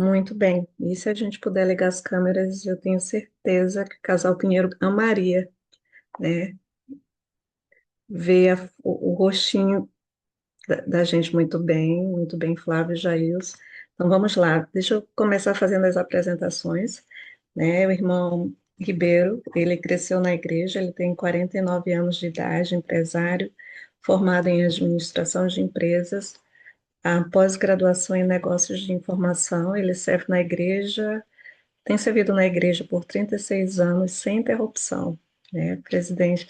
Muito bem. E se a gente puder ligar as câmeras, eu tenho certeza que o casal Pinheiro amaria, né? Ver o rostinho da gente muito bem, Flávio e Jails. Então vamos lá, deixa eu começar fazendo as apresentações, né? O irmão Ribeiro, ele cresceu na igreja, ele tem 49 anos de idade, empresário, formado em administração de empresas, a pós-graduação em negócios de informação, ele serve na igreja, tem servido na igreja por 36 anos, sem interrupção, né? Presidente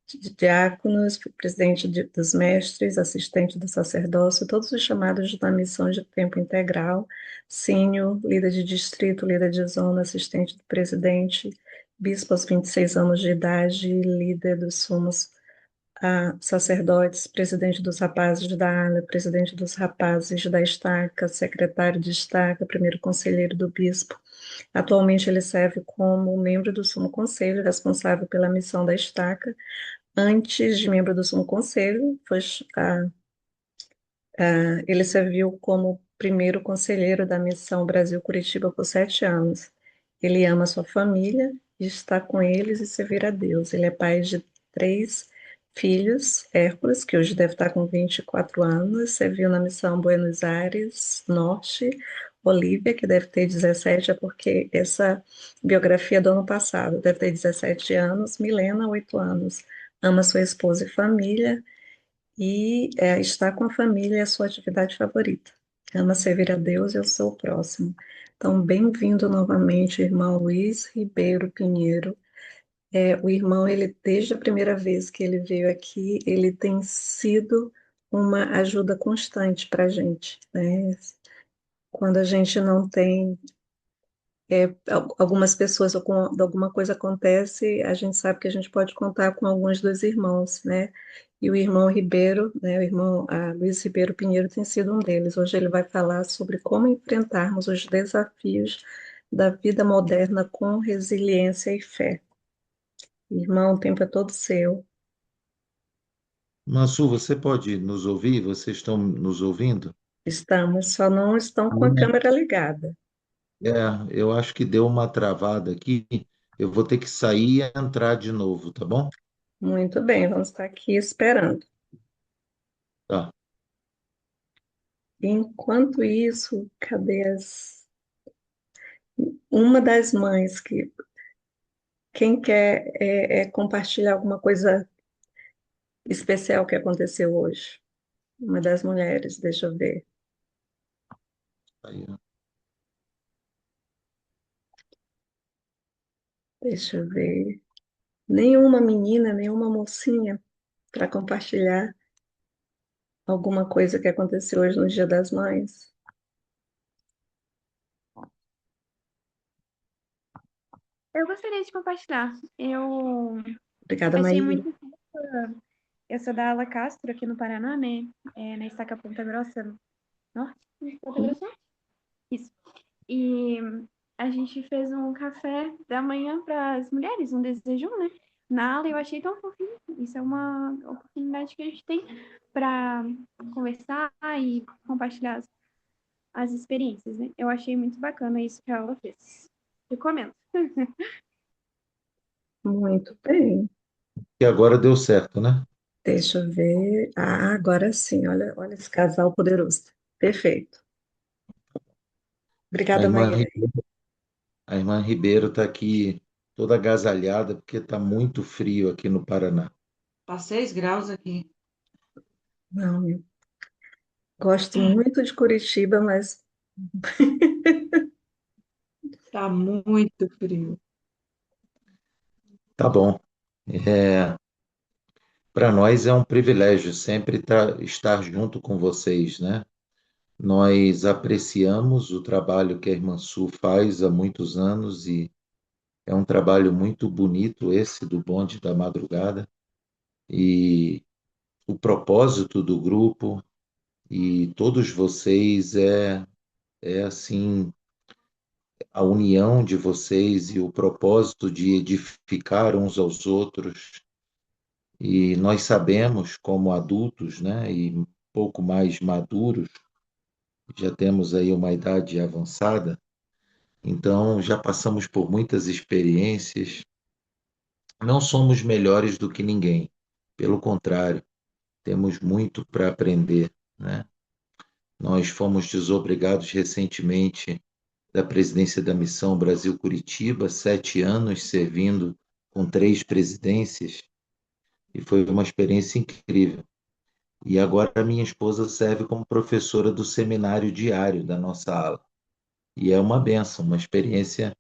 de diáconos, presidente dos mestres, assistente do sacerdócio, todos os chamados da missão de tempo integral, sênior, líder de distrito, líder de zona, assistente do presidente, bispo aos 26 anos de idade, líder dos sumos sacerdotes, presidente dos rapazes da ala, presidente dos rapazes da estaca, secretário de estaca, primeiro conselheiro do bispo. Atualmente ele serve como membro do Sumo Conselho, responsável pela missão da estaca. Antes de membro do Sumo Conselho, ah, ele serviu como primeiro conselheiro da missão Brasil-Curitiba por 7 anos. Ele ama sua família, está com eles e servir a Deus. Ele é pai de 3 filhos, Hércules, que hoje deve estar com 24 anos, serviu na missão Buenos Aires Norte, Olívia, que deve ter 17, é porque essa biografia é do ano passado, deve ter 17 anos, Milena, 8 anos. Ama sua esposa e família, e estar com a família é a sua atividade favorita. Ama servir a Deus e ao seu próximo. Então, bem-vindo novamente, irmão Luiz Ribeiro Pinheiro. O irmão, ele, desde a primeira vez que ele veio aqui, ele tem sido uma ajuda constante para a gente, né? Quando a gente não tem algumas pessoas, ou quando alguma coisa acontece, a gente sabe que a gente pode contar com alguns dos irmãos, né? E o irmão Ribeiro, né, o irmão Luiz Ribeiro Pinheiro tem sido um deles. Hoje ele vai falar sobre como enfrentarmos os desafios da vida moderna com resiliência e fé. Irmão, o tempo é todo seu. Mansu, você pode nos ouvir? Vocês estão nos ouvindo? Estamos, só não estão com a câmera ligada. É, eu acho que deu uma travada aqui. Eu vou ter que sair e entrar de novo, tá bom? Muito bem, vamos estar aqui esperando. Tá. Enquanto isso, cadê uma das mães que quem quer compartilhar alguma coisa especial que aconteceu hoje? Uma das mulheres, deixa eu ver. Aí, ó. Deixa eu ver. Nenhuma menina, nenhuma mocinha para compartilhar alguma coisa que aconteceu hoje no Dia das Mães. Eu gostaria de compartilhar. Eu Obrigada, achei Maíra. muito. Eu sou da Ala Castro, aqui no Paraná, né? Na Estaca Ponta Grossa Norte. Ponta Grossa Norte? Isso. E a gente fez um café da manhã para as mulheres, um desejo, né? Na ala, eu achei tão fofinho. Isso é uma oportunidade que a gente tem para conversar e compartilhar as experiências, né? Eu achei muito bacana isso que a aula fez. Recomendo. Muito bem. E agora deu certo, né? Deixa eu ver. Agora sim, olha, olha esse casal poderoso. Perfeito. A Obrigada, irmã, Maíra. a irmã Ribeiro está aqui toda agasalhada, porque está muito frio aqui no Paraná. Tá 6 graus aqui. Não, eu gosto muito de Curitiba, mas Tá muito frio. Tá bom. Para nós é um privilégio sempre estar junto com vocês, né? Nós apreciamos o trabalho que a Irmã Su faz há muitos anos e é um trabalho muito bonito esse do Bonde da Madrugada. E o propósito do grupo e todos vocês é assim, a união de vocês e o propósito de edificar uns aos outros. E nós sabemos, como adultos, né, e um pouco mais maduros, já temos aí uma idade avançada, então já passamos por muitas experiências. Não somos melhores do que ninguém, pelo contrário, temos muito para aprender, né? Nós fomos desobrigados recentemente da presidência da Missão Brasil-Curitiba, 7 anos servindo com 3 presidências, e foi uma experiência incrível. E agora a minha esposa serve como professora do seminário diário da nossa ala. E é uma benção, uma experiência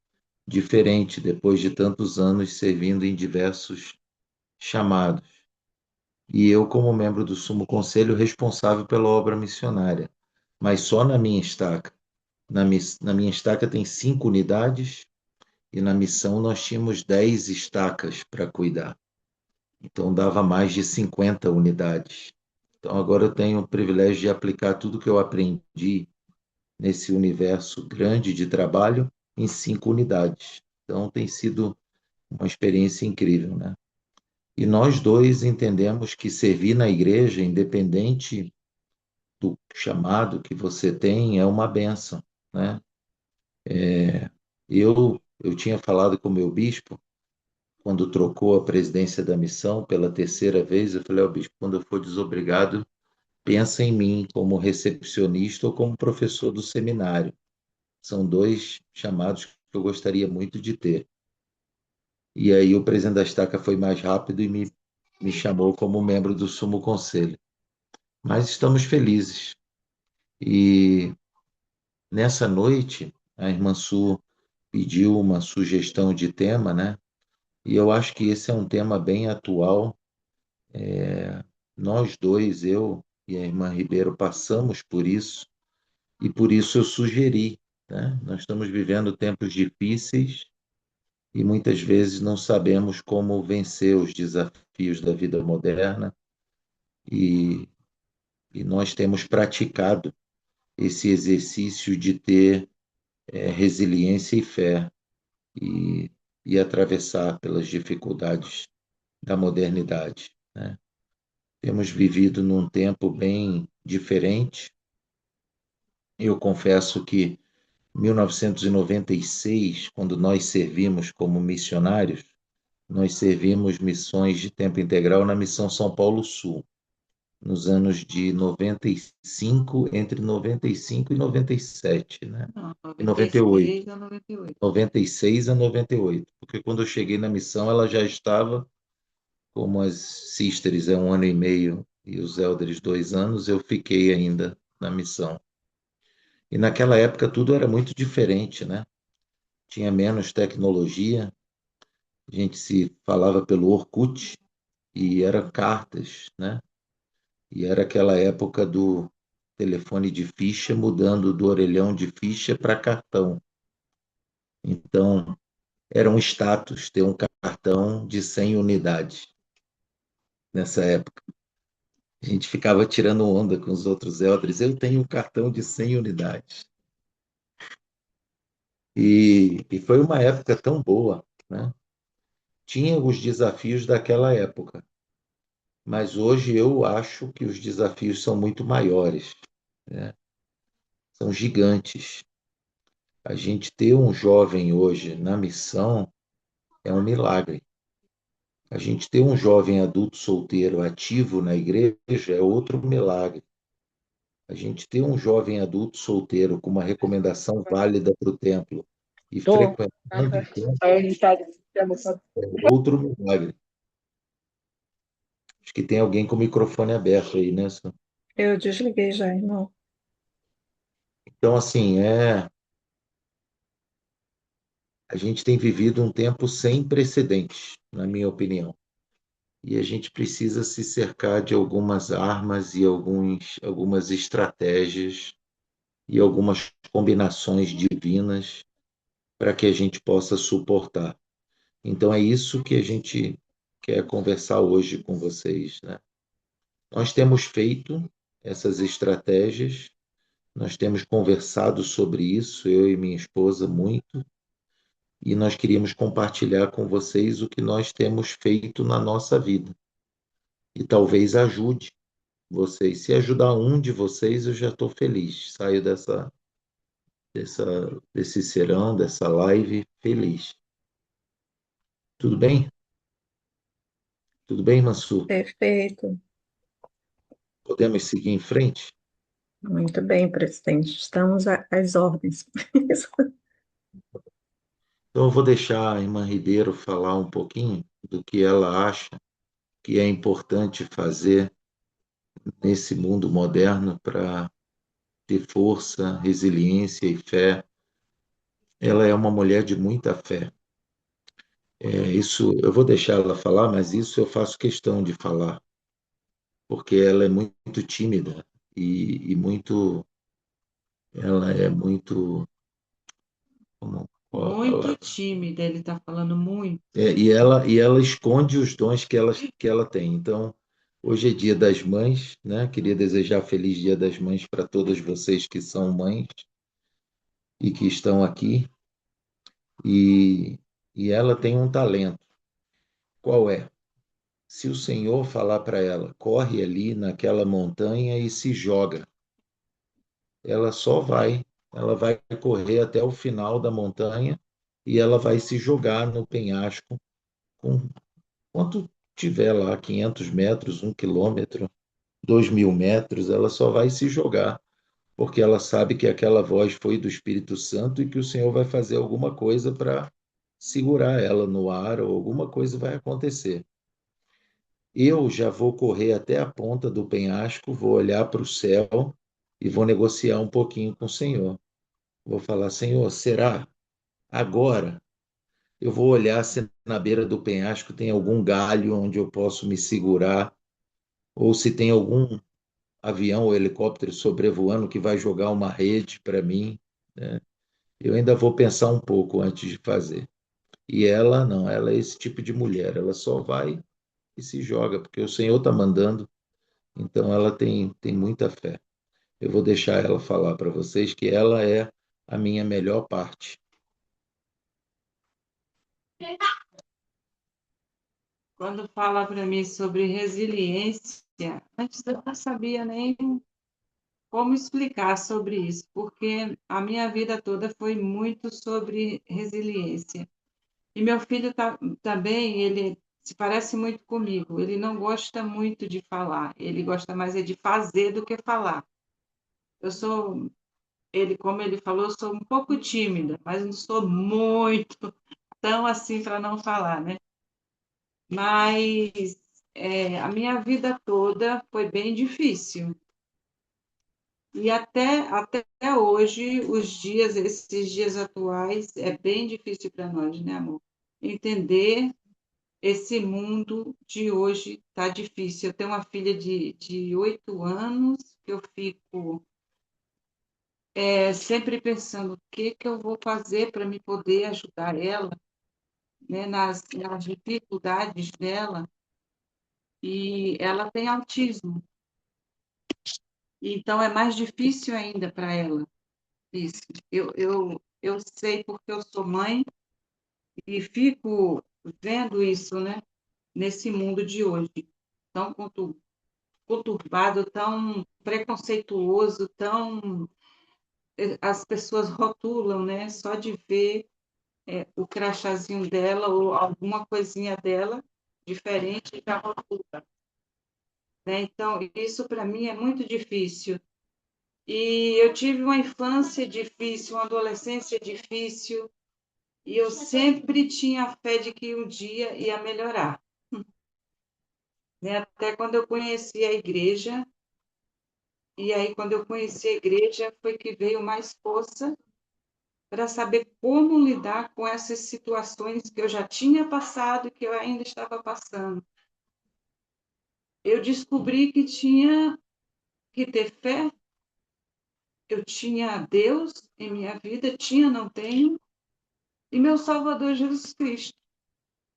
diferente depois de tantos anos servindo em diversos chamados. E eu, como membro do Sumo Conselho, responsável pela obra missionária, mas só na minha estaca. Na minha estaca tem 5 unidades e na missão nós tínhamos 10 estacas para cuidar. Então dava mais de 50 unidades. Então agora eu tenho o privilégio de aplicar tudo que eu aprendi nesse universo grande de trabalho em 5 unidades. Então tem sido uma experiência incrível, né? E nós dois entendemos que servir na igreja, independente do chamado que você tem, é uma bênção, né? Eu tinha falado com o meu bispo, quando trocou a presidência da missão pela terceira vez, eu falei ao bispo, quando eu for desobrigado, pensa em mim como recepcionista ou como professor do seminário. São 2 chamados que eu gostaria muito de ter. E aí o presidente da estaca foi mais rápido e me chamou como membro do Sumo Conselho. Mas estamos felizes. E nessa noite, a irmã Su pediu uma sugestão de tema, né? E eu acho que esse é um tema bem atual. Nós dois, eu e a irmã Ribeiro, passamos por isso, e por isso eu sugeri, né? Nós estamos vivendo tempos difíceis e muitas vezes não sabemos como vencer os desafios da vida moderna, e, e nós temos praticado esse exercício de ter resiliência e fé e, e atravessar pelas dificuldades da modernidade, né? Temos vivido num tempo bem diferente. Eu confesso que 1996, quando nós servimos como missionários, nós servimos missões de tempo integral na Missão São Paulo Sul, nos anos de 95, entre 95 e 97, né? Não, E 98, 96 a 98. 96 a 98, porque quando eu cheguei na missão ela já estava, como as sisters é 1 ano e meio e os elders 2 anos, eu fiquei ainda na missão. E naquela época tudo era muito diferente, né? Tinha menos tecnologia, a gente se falava pelo Orkut e era cartas, né? E era aquela época do telefone de ficha mudando do orelhão de ficha para cartão. Então, era um status ter um cartão de 100 unidades nessa época. A gente ficava tirando onda com os outros elders. Eu tenho um cartão de 100 unidades. E foi uma época tão boa, né? Tinha os desafios daquela época, mas hoje eu acho que os desafios são muito maiores, né? São gigantes. A gente ter um jovem hoje na missão é um milagre. A gente ter um jovem adulto solteiro ativo na igreja é outro milagre. A gente ter um jovem adulto solteiro com uma recomendação válida para o templo e Tô. frequentando o templo Aí a gente tá. é outro milagre. Acho que tem alguém com o microfone aberto aí, né, Sam? Eu desliguei já, irmão. Então, assim, a gente tem vivido um tempo sem precedentes, na minha opinião. E a gente precisa se cercar de algumas armas e algumas estratégias e algumas combinações divinas para que a gente possa suportar. Então, é isso que a gente quer conversar hoje com vocês, né? Nós temos feito essas estratégias, nós temos conversado sobre isso, eu e minha esposa, muito, e nós queríamos compartilhar com vocês o que nós temos feito na nossa vida. E talvez ajude vocês. Se ajudar um de vocês, eu já estou feliz. Saio desse serão, dessa live, feliz. Tudo bem? Tudo bem, Mansur? Perfeito. Podemos seguir em frente? Muito bem, presidente. Estamos às ordens. Então, eu vou deixar a irmã Ribeiro falar um pouquinho do que ela acha que é importante fazer nesse mundo moderno para ter força, resiliência e fé. Ela é uma mulher de muita fé. Isso eu vou deixar ela falar, mas isso eu faço questão de falar, porque ela é muito tímida e muito, ela é muito, qual a Muito palavra? tímida, ele está falando muito. E ela esconde os dons que ela tem. Então, hoje é Dia das Mães, né? Queria desejar feliz Dia das Mães para todas vocês que são mães e que estão aqui. E, e ela tem um talento. Qual é? Se o Senhor falar para ela, corre ali naquela montanha e se joga, ela só vai, ela vai correr até o final da montanha e ela vai se jogar no penhasco com quanto tiver lá, 500 metros, 1 quilômetro, 2.000 metros, ela só vai se jogar, porque ela sabe que aquela voz foi do Espírito Santo e que o Senhor vai fazer alguma coisa para segurar ela no ar ou alguma coisa vai acontecer. Eu já vou correr até a ponta do penhasco, vou olhar para o céu e vou negociar um pouquinho com o Senhor. Vou falar, Senhor, será agora? Eu vou olhar se na beira do penhasco tem algum galho onde eu posso me segurar, ou se tem algum avião ou helicóptero sobrevoando que vai jogar uma rede para mim, né? Eu ainda vou pensar um pouco antes de fazer. E ela não, ela é esse tipo de mulher, ela só vai e se joga, porque o Senhor está mandando, então ela tem muita fé. Eu vou deixar ela falar para vocês que ela é a minha melhor parte. Quando fala para mim sobre resiliência, antes eu não sabia nem como explicar sobre isso, porque a minha vida toda foi muito sobre resiliência. E meu filho também, ele se parece muito comigo. Ele não gosta muito de falar, ele gosta mais é de fazer do que falar. Eu sou, como ele falou, eu sou um pouco tímida, mas não sou muito tão assim para não falar, né? Mas a minha vida toda foi bem difícil. E até hoje, esses dias atuais, é bem difícil para nós, né, amor? Entender esse mundo de hoje está difícil. Eu tenho uma filha de 8 anos, que eu fico sempre pensando o que eu vou fazer para me poder ajudar ela, né, nas dificuldades dela. E ela tem autismo, então é mais difícil ainda para ela isso. Eu sei porque eu sou mãe e fico vendo isso, né, nesse mundo de hoje, tão conturbado, tão preconceituoso, tão as pessoas rotulam, né, só de ver o crachazinho dela ou alguma coisinha dela diferente já rotula, né? Então, isso para mim é muito difícil. E eu tive uma infância difícil, uma adolescência difícil, e eu sempre tinha a fé de que um dia ia melhorar, né? Até quando eu conheci a igreja, e aí quando eu conheci a igreja foi que veio mais força para saber como lidar com essas situações que eu já tinha passado e que eu ainda estava passando. Eu descobri que tinha que ter fé, eu tinha Deus em minha vida, tinha, não tenho, e meu Salvador Jesus Cristo.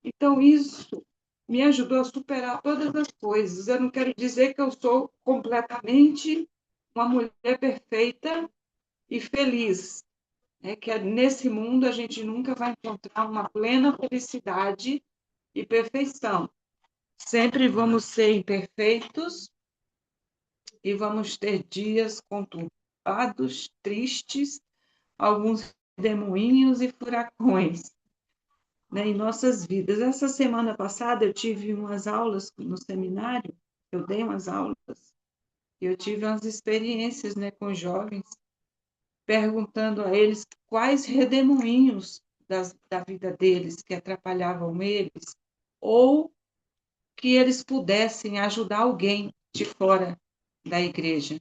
Então, isso me ajudou a superar todas as coisas. Eu não quero dizer que eu sou completamente uma mulher perfeita e feliz. É que nesse mundo a gente nunca vai encontrar uma plena felicidade e perfeição. Sempre vamos ser imperfeitos e vamos ter dias conturbados, tristes, alguns redemoinhos e furacões, né, em nossas vidas. Essa semana passada eu tive umas aulas no seminário, eu dei umas aulas, e eu tive umas experiências, né, com jovens, perguntando a eles quais redemoinhos da vida deles que atrapalhavam eles, ou que eles pudessem ajudar alguém de fora da igreja.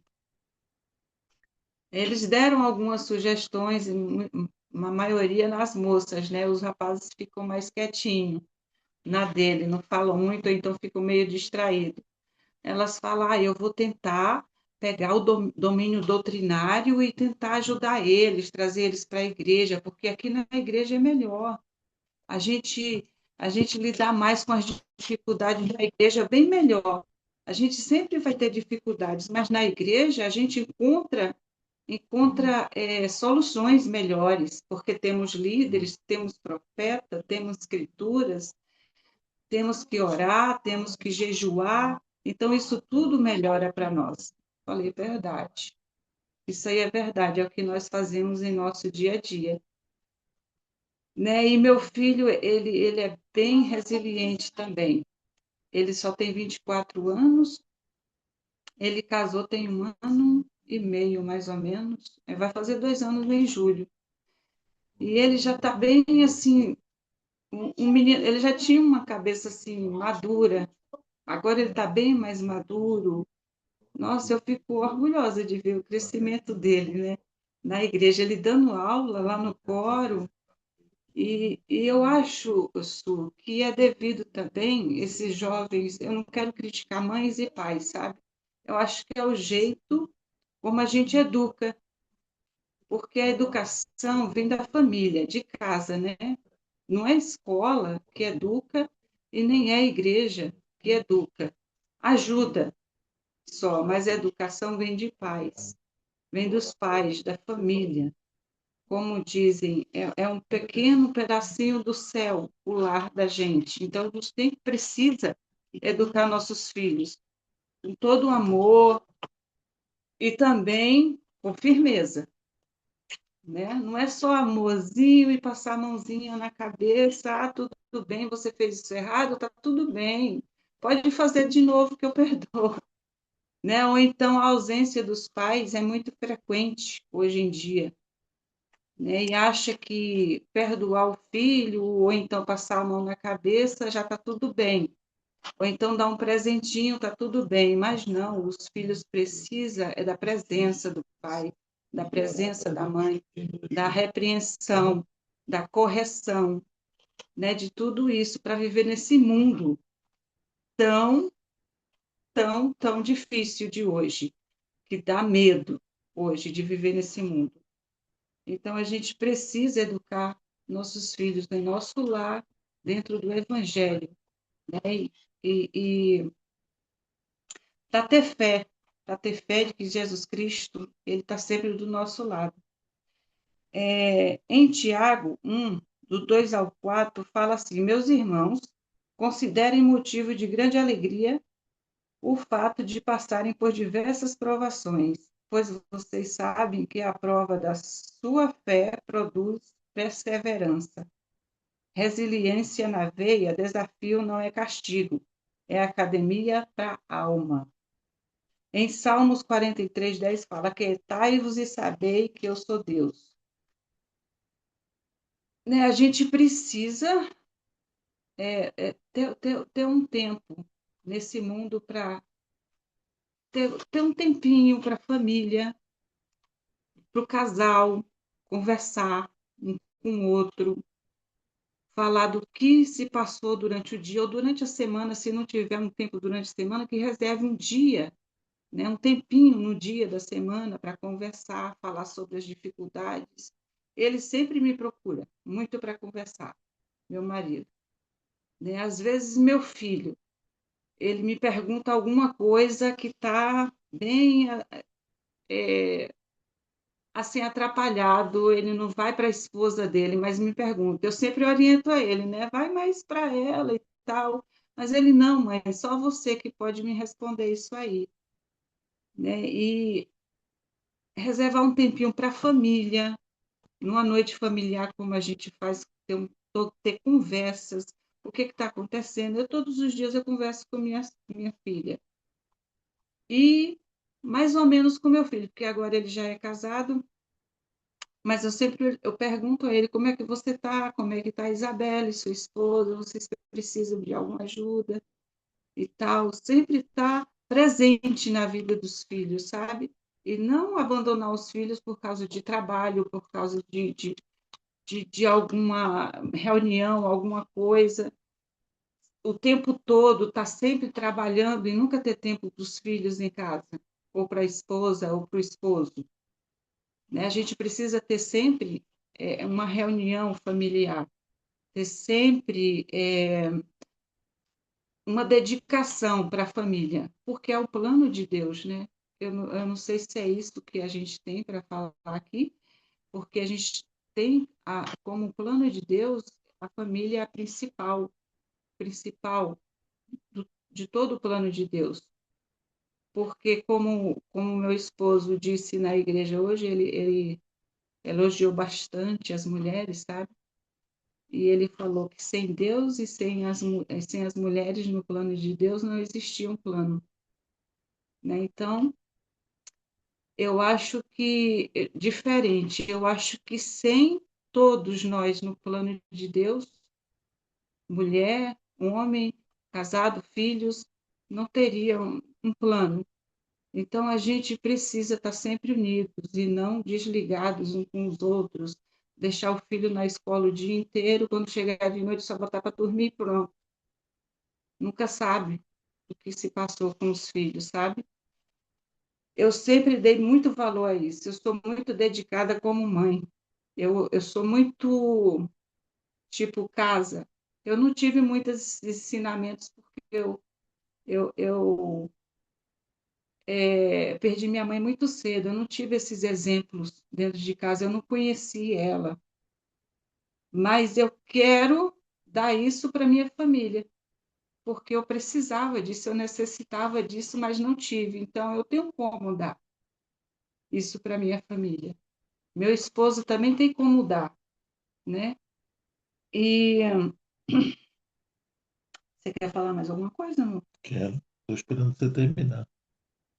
Eles deram algumas sugestões, uma maioria nas moças, né? Os rapazes ficam mais quietinhos na dele, não falam muito, ou então ficam meio distraídos. Elas falam, eu vou tentar pegar o domínio doutrinário e tentar ajudar eles, trazer eles para a igreja, porque aqui na igreja é melhor. A gente, a gente lidar mais com as dificuldades da igreja bem melhor. A gente sempre vai ter dificuldades, mas na igreja a gente encontra soluções melhores, porque temos líderes, temos profeta, temos escrituras, temos que orar, temos que jejuar, então isso tudo melhora para nós. Falei verdade. Isso aí é verdade, é o que nós fazemos em nosso dia a dia. Né? E meu filho, ele é bem resiliente também. Ele só tem 24 anos, ele casou tem 1 ano e meio, mais ou menos. Vai fazer 2 anos em julho. E ele já está bem assim, um menino, ele já tinha uma cabeça assim madura. Agora ele está bem mais maduro. Nossa, eu fico orgulhosa de ver o crescimento dele, né? Na igreja, ele dando aula lá no coro. E eu acho, Su, que é devido também esses jovens. Eu não quero criticar mães e pais, sabe? Eu acho que é o jeito como a gente educa, porque a educação vem da família, de casa, né? Não é a escola que educa e nem é a igreja que educa. Ajuda só, mas a educação vem de pais, vem dos pais, da família. Como dizem, é um pequeno pedacinho do céu, o lar da gente. Então, a gente sempre precisa educar nossos filhos com todo o amor e também com firmeza. Né? Não é só amorzinho e passar a mãozinha na cabeça, tudo bem, você fez isso errado, tá tudo bem, pode fazer de novo que eu perdoo. Né? Ou então a ausência dos pais é muito frequente hoje em dia, né? E acha que perdoar o filho, ou então passar a mão na cabeça, já está tudo bem. Ou então dar um presentinho, está tudo bem. Mas não, os filhos precisam da presença do pai, da presença da mãe, da repreensão, da correção, né? De tudo isso para viver nesse mundo tão, tão difícil de hoje, que dá medo hoje de viver nesse mundo. Então, a gente precisa educar nossos filhos em nosso lar, dentro do Evangelho, né? E para ter fé de que Jesus Cristo ele está sempre do nosso lado. Em Tiago 1, do 2 ao 4, fala assim: meus irmãos, considerem motivo de grande alegria o fato de passarem por diversas provações, pois vocês sabem que a prova da sua fé produz perseverança. Resiliência na veia, desafio não é castigo, é academia para a alma. Em Salmos 43:10 fala: aquietai-vos e sabei que eu sou Deus. Né? A gente precisa ter um tempo nesse mundo para ter um tempinho para a família, para o casal, conversar um com o outro, falar do que se passou durante o dia ou durante a semana, se não tiver um tempo durante a semana, que reserve um dia, né, um tempinho no dia da semana para conversar, falar sobre as dificuldades. Ele sempre me procura muito para conversar, meu marido. Né? Às vezes, meu filho, ele me pergunta alguma coisa que está bem assim atrapalhado, ele não vai para a esposa dele, mas me pergunta. Eu sempre oriento a ele, né? Vai mais para ela e tal. Mas ele não, mãe, é só você que pode me responder isso aí. né? E reservar um tempinho para a família, numa noite familiar, como a gente faz, ter conversas. O que está acontecendo? Todos os dias eu converso com minha filha. E mais ou menos com meu filho, porque agora ele já é casado, mas eu pergunto a ele como é que você está, como é que está a Isabela, sua esposa, vocês precisam de alguma ajuda e tal. Sempre está presente na vida dos filhos, sabe? E não abandonar os filhos por causa de trabalho, por causa de alguma reunião, alguma coisa. O tempo todo está sempre trabalhando e nunca ter tempo para os filhos em casa, ou para a esposa, ou para o esposo. Né? A gente precisa ter sempre uma reunião familiar, ter sempre uma dedicação para a família, porque é o plano de Deus, né? Eu não sei se é isso que a gente tem para falar aqui, porque a gente tem como plano de Deus a família é a principal de todo o plano de Deus. Porque, como meu esposo disse na igreja hoje, ele elogiou bastante as mulheres, sabe? E ele falou que sem Deus e sem as mulheres no plano de Deus não existia um plano. Né? Então, eu acho que, diferente, eu acho que sem todos nós no plano de Deus, mulher, homem, casado, filhos, não teria um plano. Então, a gente precisa estar sempre unidos e não desligados uns com os outros, deixar o filho na escola o dia inteiro, quando chegar de noite só botar para dormir e pronto. Nunca sabe o que se passou com os filhos, sabe? Eu sempre dei muito valor a isso, eu sou muito dedicada como mãe. Eu sou muito, tipo, casa. Eu não tive muitos ensinamentos porque eu perdi minha mãe muito cedo, eu não tive esses exemplos dentro de casa, eu não conheci ela. Mas eu quero dar isso para minha família, porque eu precisava disso, eu necessitava disso, mas não tive. Então, eu tenho como dar isso para minha família. Meu esposo também tem como dar, né? E você quer falar mais alguma coisa, amor? Quero. Estou esperando você terminar.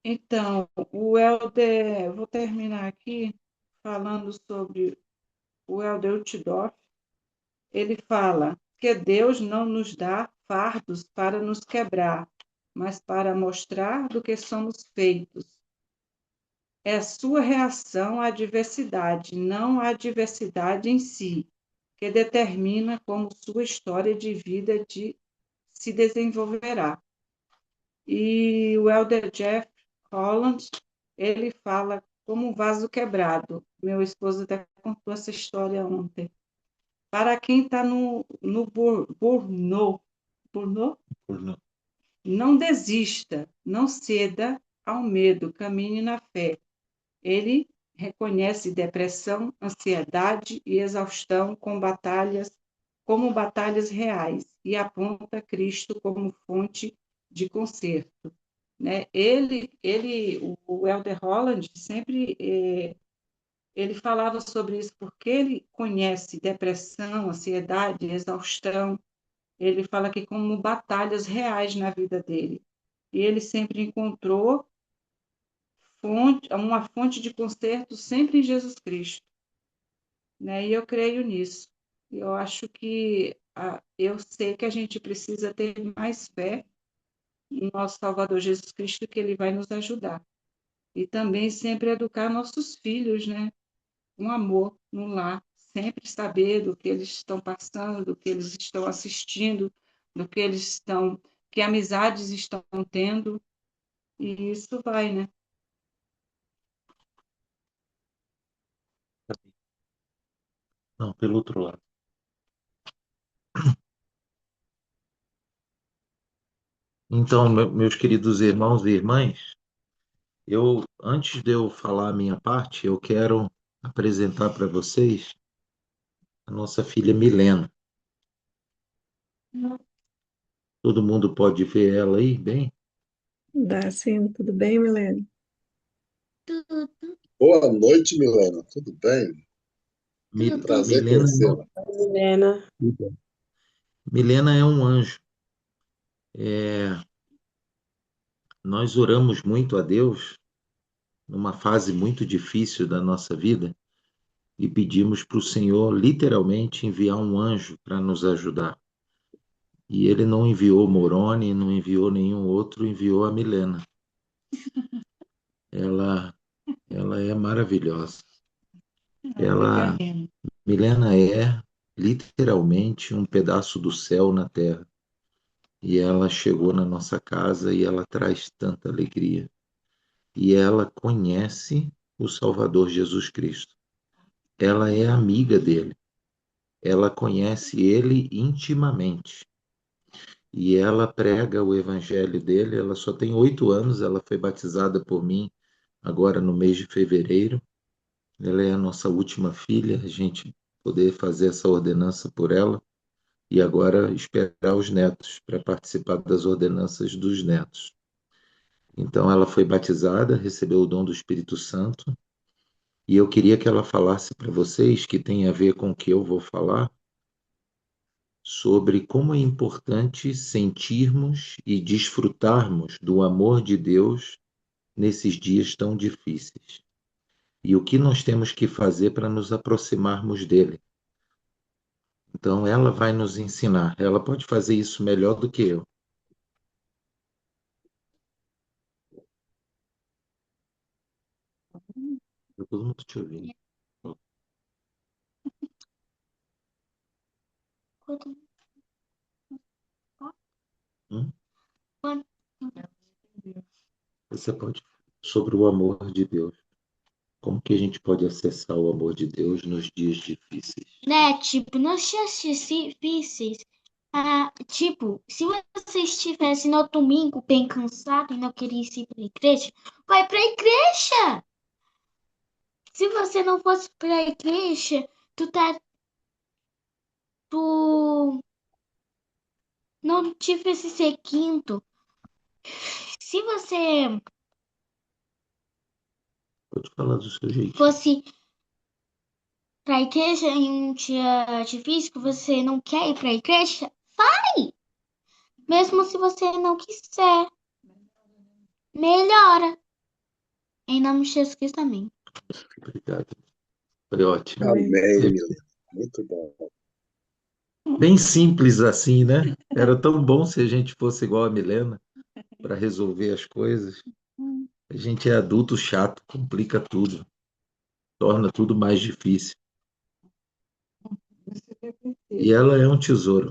Então, o Helder, vou terminar aqui falando sobre o Helder Utdorf. Ele fala que Deus não nos dá fardos para nos quebrar, mas para mostrar do que somos feitos. É sua reação à adversidade, não a adversidade em si, que determina como sua história de vida se desenvolverá. E o Elder Jeff Holland, ele fala como um vaso quebrado. Meu esposo até contou essa história ontem. Para quem está no burnout, Por não. não desista, não ceda ao medo, caminhe na fé. Ele reconhece depressão, ansiedade e exaustão como batalhas reais e aponta Cristo como fonte de conserto. Né? O Elder Holland sempre ele falava sobre isso porque ele conhece depressão, ansiedade, exaustão. Ele fala que como batalhas reais na vida dele. E ele sempre encontrou uma fonte de conserto sempre em Jesus Cristo. Né? E eu creio nisso. Eu acho que eu sei que a gente precisa ter mais fé no nosso Salvador Jesus Cristo, que ele vai nos ajudar. E também sempre educar nossos filhos, né? Um amor no lar, sempre saber do que eles estão passando, do que eles estão assistindo, do que eles estão, que amizades estão tendo, e isso vai, né? Não, pelo outro lado. Então, meus queridos irmãos e irmãs, antes de eu falar a minha parte, eu quero apresentar para vocês a nossa filha Milena. Todo mundo pode ver ela aí, bem? Dá sim, tudo bem, Milene? Boa noite, Milena. Tudo bem? Prazer em Milena, conhecê-la. Helena. Milena é um anjo. É, nós oramos muito a Deus numa fase muito difícil da nossa vida e pedimos para o Senhor literalmente enviar um anjo para nos ajudar. E ele não enviou Moroni, não enviou nenhum outro, enviou a Milena. Ela, ela é maravilhosa. Ela, Milena é literalmente um pedaço do céu na terra. E ela chegou na nossa casa e ela traz tanta alegria. E ela conhece o Salvador Jesus Cristo. Ela é amiga dele. Ela conhece ele intimamente. E ela prega o evangelho dele. Ela só tem 8 anos, ela foi batizada por mim agora no mês de fevereiro. Ela é a nossa última filha, a gente poder fazer essa ordenança por ela e agora esperar os netos para participar das ordenanças dos netos. Então ela foi batizada, recebeu o dom do Espírito Santo, e eu queria que ela falasse para vocês, que tem a ver com o que eu vou falar, sobre como é importante sentirmos e desfrutarmos do amor de Deus nesses dias tão difíceis. E o que nós temos que fazer para nos aproximarmos dele. Então, ela vai nos ensinar. Ela pode fazer isso melhor do que eu. Eu todo mundo te ouvindo. Hum? Você pode. Sobre o amor de Deus. Como que a gente pode acessar o amor de Deus nos dias difíceis? Né, tipo, nos dias difíceis, tipo, se você estivesse no domingo bem cansado e não queria ir pra igreja, vai pra igreja! Se você não fosse pra igreja, tu não tivesse seguindo. Se você Pode falar do seu jeito. fosse pra igreja em um dia difícil, que você não quer ir pra igreja, vai! Mesmo se você não quiser, melhora. Em nome de Jesus Cristo, amém. Obrigado. Foi ótimo. Amém. Amém, Milena. Muito bom. Bem simples assim, né? Era tão bom se a gente fosse igual a Milena para resolver as coisas. A gente é adulto chato, complica tudo, torna tudo mais difícil. E ela é um tesouro.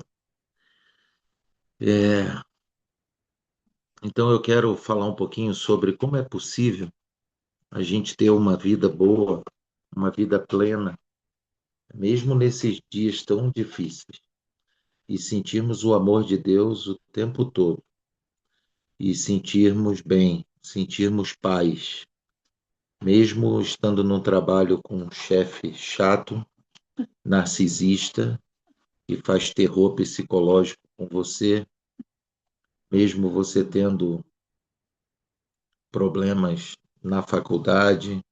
Então eu quero falar um pouquinho sobre como é possível a gente ter uma vida boa, uma vida plena, mesmo nesses dias tão difíceis, e sentirmos o amor de Deus o tempo todo, e sentirmos bem, sentirmos paz, mesmo estando num trabalho com um chefe chato, narcisista, que faz terror psicológico com você, mesmo você tendo problemas na faculdade,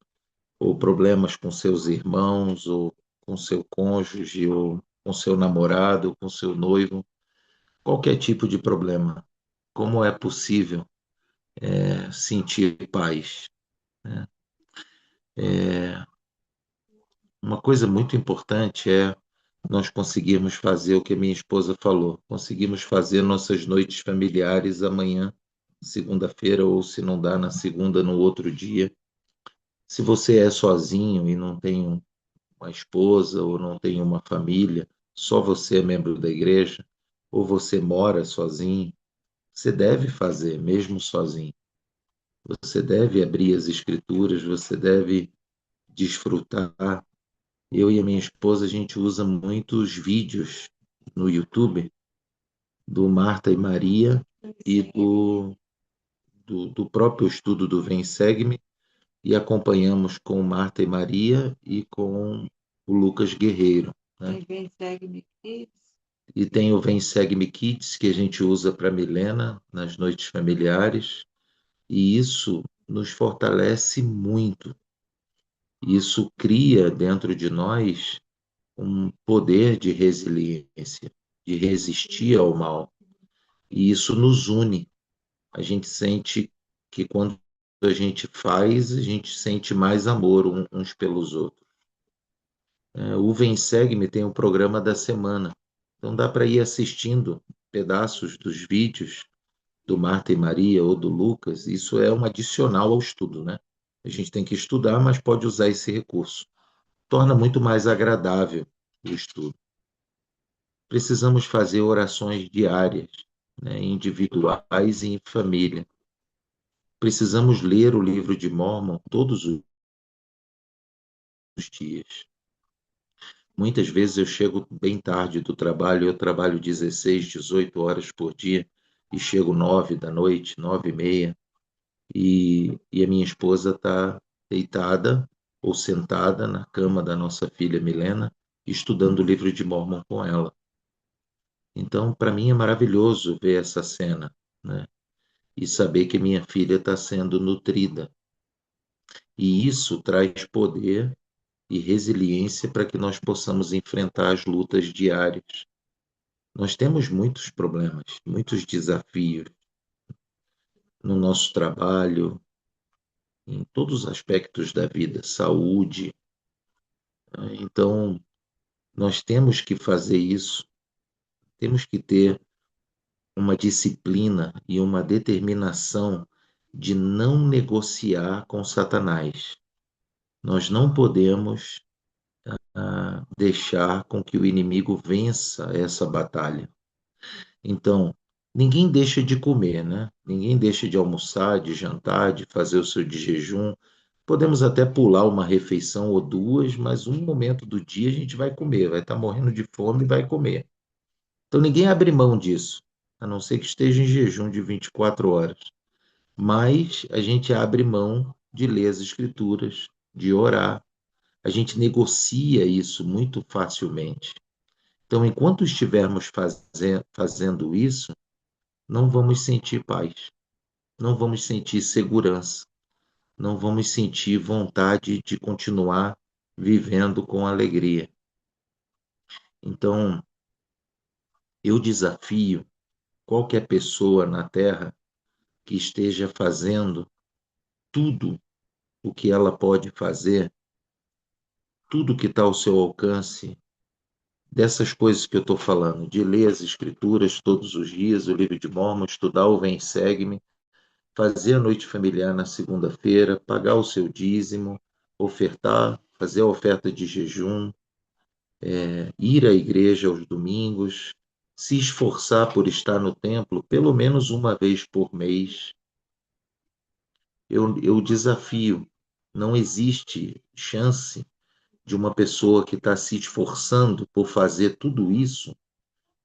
ou problemas com seus irmãos, ou com seu cônjuge, ou com seu namorado, ou com seu noivo, qualquer tipo de problema. Como é possível sentir paz, né? Uma coisa muito importante é nós conseguirmos fazer o que a minha esposa falou, conseguimos fazer nossas noites familiares amanhã, segunda-feira, ou se não dá, na segunda, no outro dia. Se você é sozinho e não tem uma esposa ou não tem uma família, só você é membro da igreja, ou você mora sozinho, você deve fazer, mesmo sozinho. Você deve abrir as escrituras, você deve desfrutar. Eu e a minha esposa, a gente usa muitos vídeos no YouTube do Marta e Maria e do próprio estudo do Vem Segue-me, e acompanhamos com Marta e Maria e com o Lucas Guerreiro, né? Vem, segue-me, Kids. E tem o Vem Segue-me Kids, que a gente usa para Milena nas noites familiares, e isso nos fortalece muito. Isso cria dentro de nós um poder de resiliência, de resistir ao mal. E isso nos une. A gente sente que quando a gente faz, a gente sente mais amor uns pelos outros. O Vem Segue-me tem o programa da semana. Então dá para ir assistindo pedaços dos vídeos do Marta e Maria ou do Lucas. Isso é um adicional ao estudo, né? A gente tem que estudar, mas pode usar esse recurso. Torna muito mais agradável o estudo. Precisamos fazer orações diárias, né, individuais e em família. Precisamos ler o livro de Mórmon todos os dias. Muitas vezes eu chego bem tarde do trabalho, eu trabalho 16, 18 horas por dia e chego 9 da noite, 9:30, e a minha esposa está deitada ou sentada na cama da nossa filha Milena, estudando o livro de Mórmon com ela. Então, para mim é maravilhoso ver essa cena, né? E saber que minha filha está sendo nutrida. E isso traz poder e resiliência para que nós possamos enfrentar as lutas diárias. Nós temos muitos problemas, muitos desafios no nosso trabalho, em todos os aspectos da vida, saúde. Então, nós temos que fazer isso, temos que ter uma disciplina e uma determinação de não negociar com Satanás. Nós não podemos deixar com que o inimigo vença essa batalha. Então, ninguém deixa de comer, né? Ninguém deixa de almoçar, de jantar, de fazer o seu de jejum. Podemos até pular uma refeição ou duas, mas um momento do dia a gente vai comer, vai estar morrendo de fome e vai comer. Então ninguém abre mão disso, a não ser que esteja em jejum de 24 horas. Mas a gente abre mão de ler as escrituras, de orar. A gente negocia isso muito facilmente. Então, enquanto estivermos fazendo isso, não vamos sentir paz, não vamos sentir segurança, não vamos sentir vontade de continuar vivendo com alegria. Então, eu desafio qualquer pessoa na Terra que esteja fazendo tudo o que ela pode fazer, tudo que está ao seu alcance, dessas coisas que eu estou falando, de ler as Escrituras todos os dias, o livro de Mórmon, estudar o Vem Segue-me, fazer a noite familiar na segunda-feira, pagar o seu dízimo, ofertar, fazer a oferta de jejum, ir à igreja aos domingos, se esforçar por estar no templo pelo menos uma vez por mês. Eu desafio, não existe chance de uma pessoa que está se esforçando por fazer tudo isso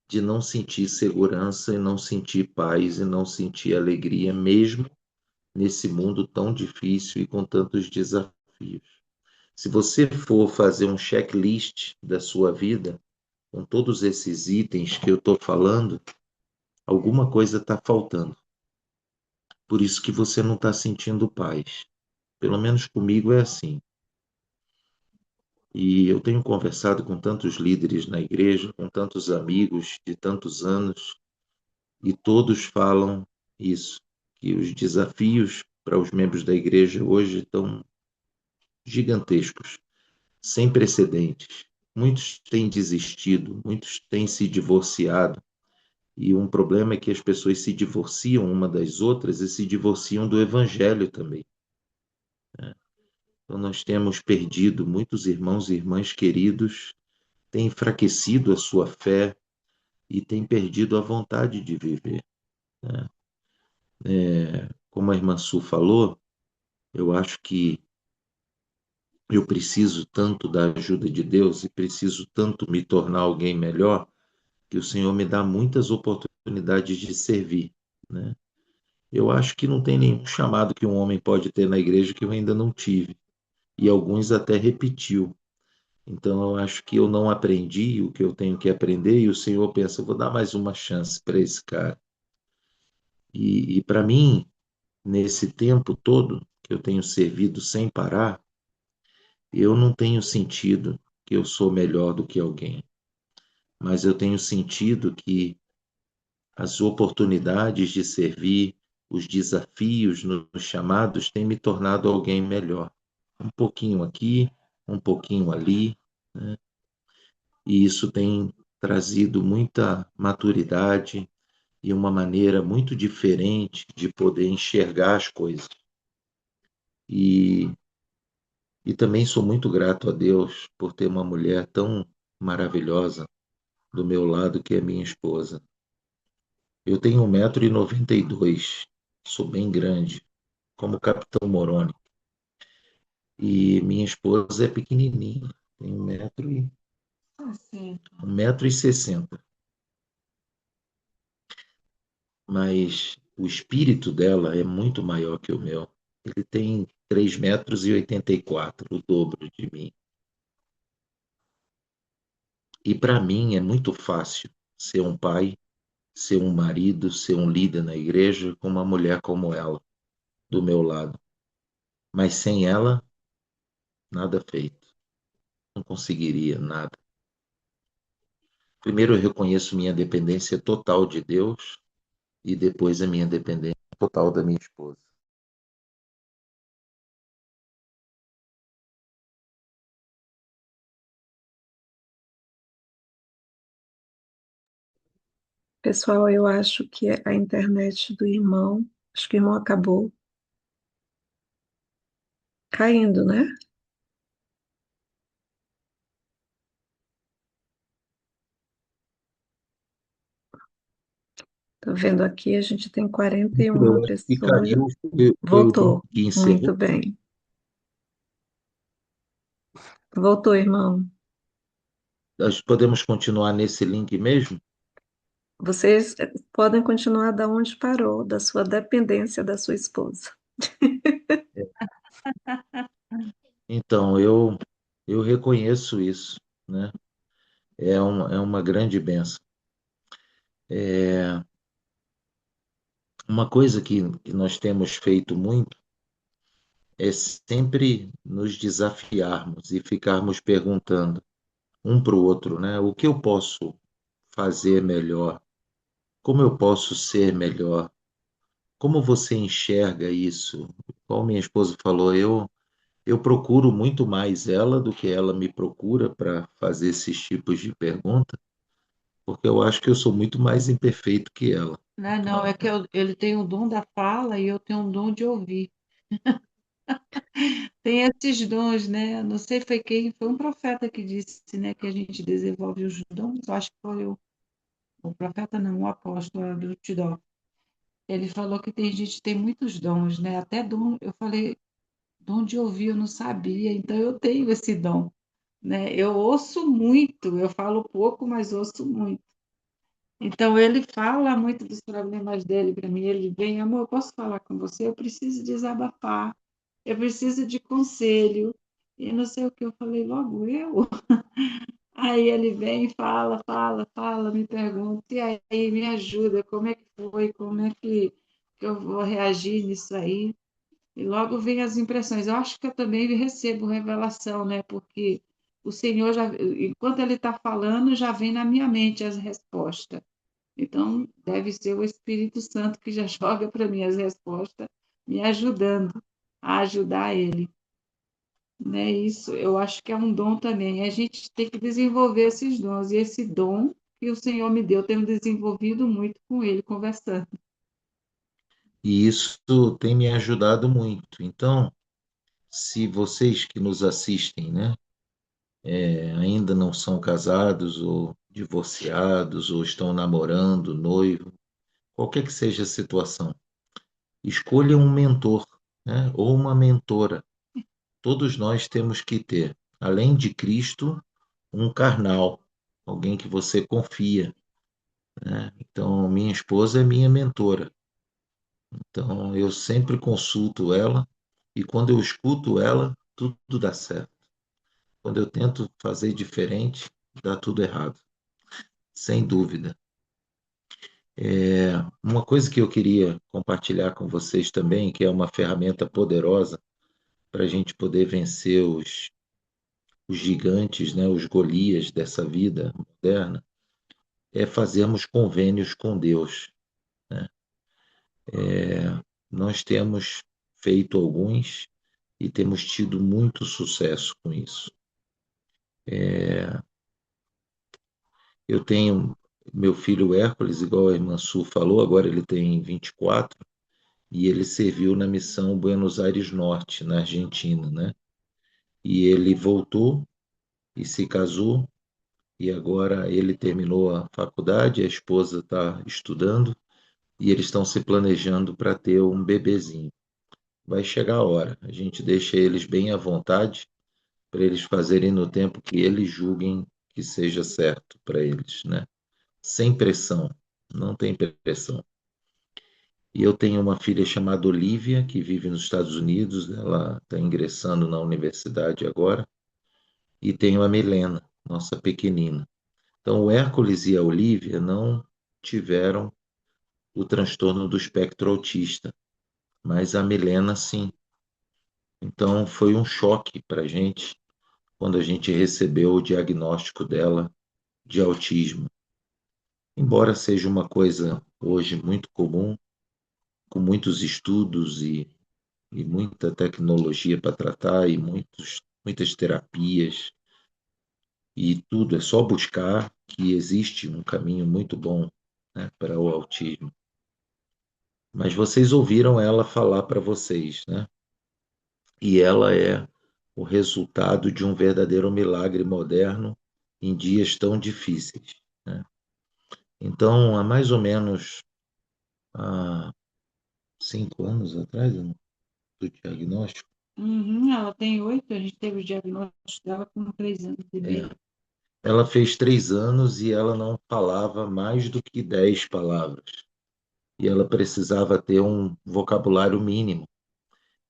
de não sentir segurança e não sentir paz e não sentir alegria, mesmo nesse mundo tão difícil e com tantos desafios. Se você for fazer um checklist da sua vida, com todos esses itens que eu estou falando, alguma coisa está faltando. Por isso que você não está sentindo paz. Pelo menos comigo é assim. E eu tenho conversado com tantos líderes na igreja, com tantos amigos de tantos anos, e todos falam isso, que os desafios para os membros da igreja hoje estão gigantescos, sem precedentes. Muitos têm desistido, muitos têm se divorciado, e um problema é que as pessoas se divorciam uma das outras e se divorciam do evangelho também. Então nós temos perdido muitos irmãos e irmãs queridos, têm enfraquecido a sua fé e têm perdido a vontade de viver. Como a irmã Su falou, eu acho que eu preciso tanto da ajuda de Deus e preciso tanto me tornar alguém melhor, que o Senhor me dá muitas oportunidades de servir, né? Eu acho que não tem nenhum chamado que um homem pode ter na igreja que eu ainda não tive, e alguns até repetiu. Então eu acho que eu não aprendi o que eu tenho que aprender, e o Senhor pensa, eu vou dar mais uma chance para esse cara. E para mim, nesse tempo todo que eu tenho servido sem parar, eu não tenho sentido que eu sou melhor do que alguém, mas eu tenho sentido que as oportunidades de servir, os desafios nos chamados têm me tornado alguém melhor. Um pouquinho aqui, um pouquinho ali, né? E isso tem trazido muita maturidade e uma maneira muito diferente de poder enxergar as coisas. E, e também sou muito grato a Deus por ter uma mulher tão maravilhosa do meu lado, que é minha esposa. Eu tenho 1,92 m, sou bem grande, como o Capitão Moroni. E minha esposa é pequenininha, tem Assim, 1,60 m. Mas o espírito dela é muito maior que o meu. Ele tem 3,84 m, o dobro de mim. E para mim é muito fácil ser um pai, ser um marido, ser um líder na igreja com uma mulher como ela, do meu lado. Mas sem ela, nada feito. Não conseguiria nada. Primeiro eu reconheço minha dependência total de Deus e depois a minha dependência total da minha esposa. Pessoal, eu acho que a internet do irmão, acho que o irmão acabou caindo, né? Tô vendo aqui, a gente tem 41 Eu acho que pessoas. caiu, foi o Voltou. que Muito encerrou. bem. Voltou, irmão. Nós podemos continuar nesse link mesmo? Vocês podem continuar da onde parou, da sua dependência da sua esposa. Então, eu reconheço isso, né? É uma grande bênção. É uma coisa que nós temos feito muito é sempre nos desafiarmos e ficarmos perguntando um para o outro, né? O que eu posso fazer melhor? Como eu posso ser melhor? Como você enxerga isso? Como minha esposa falou, eu procuro muito mais ela do que ela me procura para fazer esses tipos de pergunta, porque eu acho que eu sou muito mais imperfeito que ela. né? Não, é que ele tem o dom da fala e eu tenho o dom de ouvir. Tem esses dons, né? Não sei foi quem, foi um profeta que disse, né, que a gente desenvolve os dons. Eu acho que foi o profeta, não, o apóstolo do Tidó. Ele falou que tem gente que tem muitos dons, né? Até dom, eu falei, dom de ouvir eu não sabia, então eu tenho esse dom, né? Eu ouço muito, eu falo pouco, mas ouço muito. Então ele fala muito dos problemas dele para mim. Ele vem, amor, eu posso falar com você? Eu preciso desabafar, eu preciso de conselho. E não sei o que eu falei, logo eu. Aí ele vem, fala, fala, fala, me pergunta, e aí me ajuda, como é que foi, como é que eu vou reagir nisso aí? E logo vem as impressões. Eu acho que eu também recebo revelação, né? Porque o Senhor já, enquanto ele está falando, já vem na minha mente as respostas. Então, deve ser o Espírito Santo que já joga para mim as respostas, me ajudando a ajudar ele. Né? Isso eu acho que é um dom também. A gente tem que desenvolver esses dons. E esse dom que o Senhor me deu, eu tenho desenvolvido muito com ele, conversando. E isso tem me ajudado muito. Então, se vocês que nos assistem, né, ainda não são casados ou divorciados ou estão namorando, noivo, qualquer que seja a situação, escolha um mentor, né, ou uma mentora. Todos nós temos que ter, além de Cristo, um carnal, alguém que você confia, né? Então, minha esposa é minha mentora. Então, eu sempre consulto ela e quando eu escuto ela, tudo dá certo. Quando eu tento fazer diferente, dá tudo errado, sem dúvida. Uma coisa que eu queria compartilhar com vocês também, que é uma ferramenta poderosa para a gente poder vencer os gigantes, né, os Golias dessa vida moderna, é fazermos convênios com Deus, né? Nós temos feito alguns e temos tido muito sucesso com isso. Eu tenho meu filho Hércules, igual a irmã Su falou, agora ele tem 24, e ele serviu na missão Buenos Aires Norte, na Argentina, né? E ele voltou e se casou, e agora ele terminou a faculdade, a esposa está estudando, e eles estão se planejando para ter um bebezinho. Vai chegar a hora, a gente deixa eles bem à vontade, para eles fazerem no tempo que eles julguem que seja certo para eles, né? Sem pressão, não tem pressão. E eu tenho uma filha chamada Olivia, que vive nos Estados Unidos, ela está ingressando na universidade agora, e tenho a Milena, nossa pequenina. Então, o Hércules e a Olivia não tiveram o transtorno do espectro autista, mas a Milena sim. Então, foi um choque para a gente quando a gente recebeu o diagnóstico dela de autismo. Embora seja uma coisa hoje muito comum, com muitos estudos e muita tecnologia para tratar e muitas terapias e tudo, é só buscar que existe um caminho muito bom, né, para o autismo. Mas vocês ouviram ela falar para vocês, né? E ela é o resultado de um verdadeiro milagre moderno em dias tão difíceis, né? Então, há mais ou menos há 5 anos atrás, né, do diagnóstico, Uhum, ela tem 8, a gente teve o diagnóstico dela com 3 anos e meio. ela fez 3 anos e ela não falava mais do que 10 palavras. E ela precisava ter um vocabulário mínimo.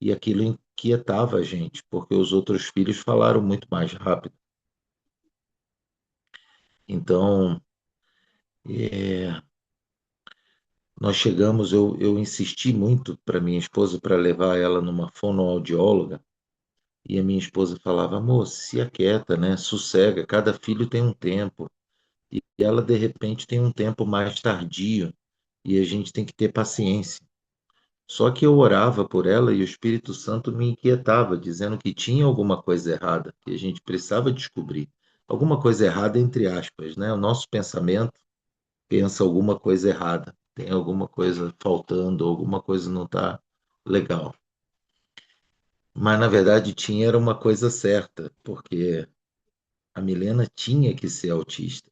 E aquilo inquietava a gente, porque os outros filhos falaram muito mais rápido. Então, é, nós chegamos, eu insisti muito para minha esposa para levar ela numa fonoaudióloga, e a minha esposa falava, amor, se aquieta, né? Sossega, cada filho tem um tempo. E ela, de repente, tem um tempo mais tardio, e a gente tem que ter paciência. Só que eu orava por ela e o Espírito Santo me inquietava, dizendo que tinha alguma coisa errada, que a gente precisava descobrir. Alguma coisa errada, entre aspas, né? O nosso pensamento pensa alguma coisa errada, tem alguma coisa faltando, alguma coisa não está legal. Mas, na verdade, tinha era uma coisa certa, porque a Milena tinha que ser autista.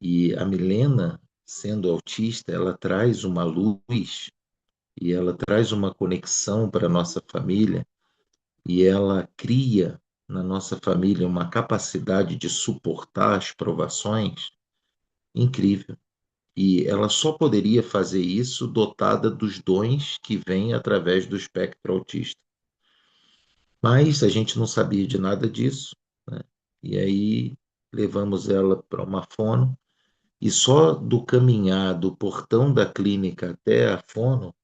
E a Milena, sendo autista, ela traz uma luz e ela traz uma conexão para a nossa família e ela cria na nossa família uma capacidade de suportar as provações incrível. E ela só poderia fazer isso dotada dos dons que vêm através do espectro autista. Mas a gente não sabia de nada disso, né? E aí levamos ela para uma fono, e só do caminhar do portão da clínica até a fono,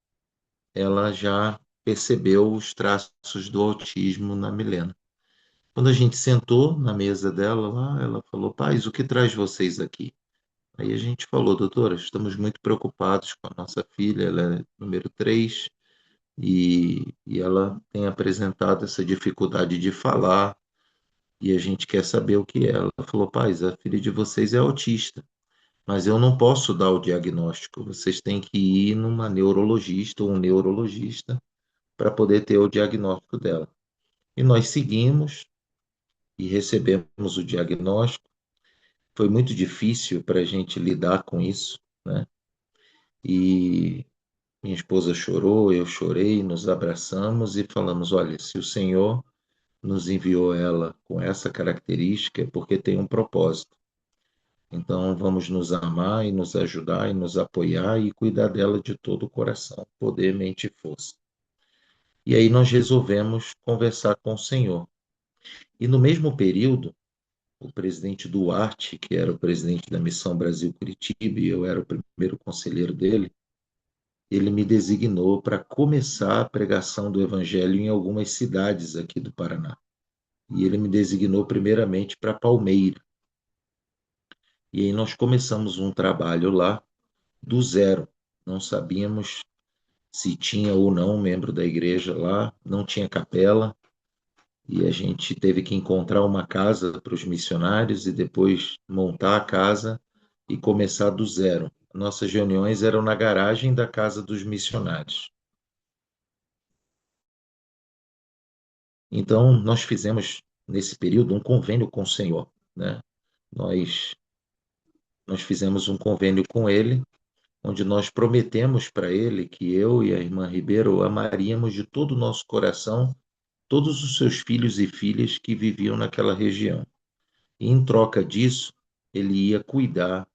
ela já percebeu os traços do autismo na Milena. Quando a gente sentou na mesa dela lá, ela falou, pais, o que traz vocês aqui? Aí a gente falou, doutora, estamos muito preocupados com a nossa filha, ela é número 3 e ela tem apresentado essa dificuldade de falar e a gente quer saber o que é. Ela falou, pais, a filha de vocês é autista, mas eu não posso dar o diagnóstico, vocês têm que ir numa neurologista ou um neurologista para poder ter o diagnóstico dela. E nós seguimos e recebemos o diagnóstico. Foi muito difícil para a gente lidar com isso, né? E minha esposa chorou, eu chorei, nos abraçamos e falamos: olha, se o Senhor nos enviou ela com essa característica, é porque tem um propósito. Então vamos nos amar e nos ajudar e nos apoiar e cuidar dela de todo o coração, poder, mente e força. E aí nós resolvemos conversar com o Senhor. E no mesmo período, o presidente Duarte, que era o presidente da Missão Brasil Curitiba, e eu era o primeiro conselheiro dele, ele me designou para começar a pregação do Evangelho em algumas cidades aqui do Paraná. E ele me designou primeiramente para Palmeira. E aí nós começamos um trabalho lá do zero. Não sabíamos se tinha ou não um membro da igreja lá, não tinha capela, e a gente teve que encontrar uma casa para os missionários e depois montar a casa e começar do zero. Nossas reuniões eram na garagem da casa dos missionários. Então, nós fizemos, nesse período, um convênio com o Senhor, né? Nós, nós fizemos um convênio com ele, onde nós prometemos para ele que eu e a irmã Ribeiro amaríamos de todo o nosso coração todos os seus filhos e filhas que viviam naquela região. E, em troca disso, ele ia cuidar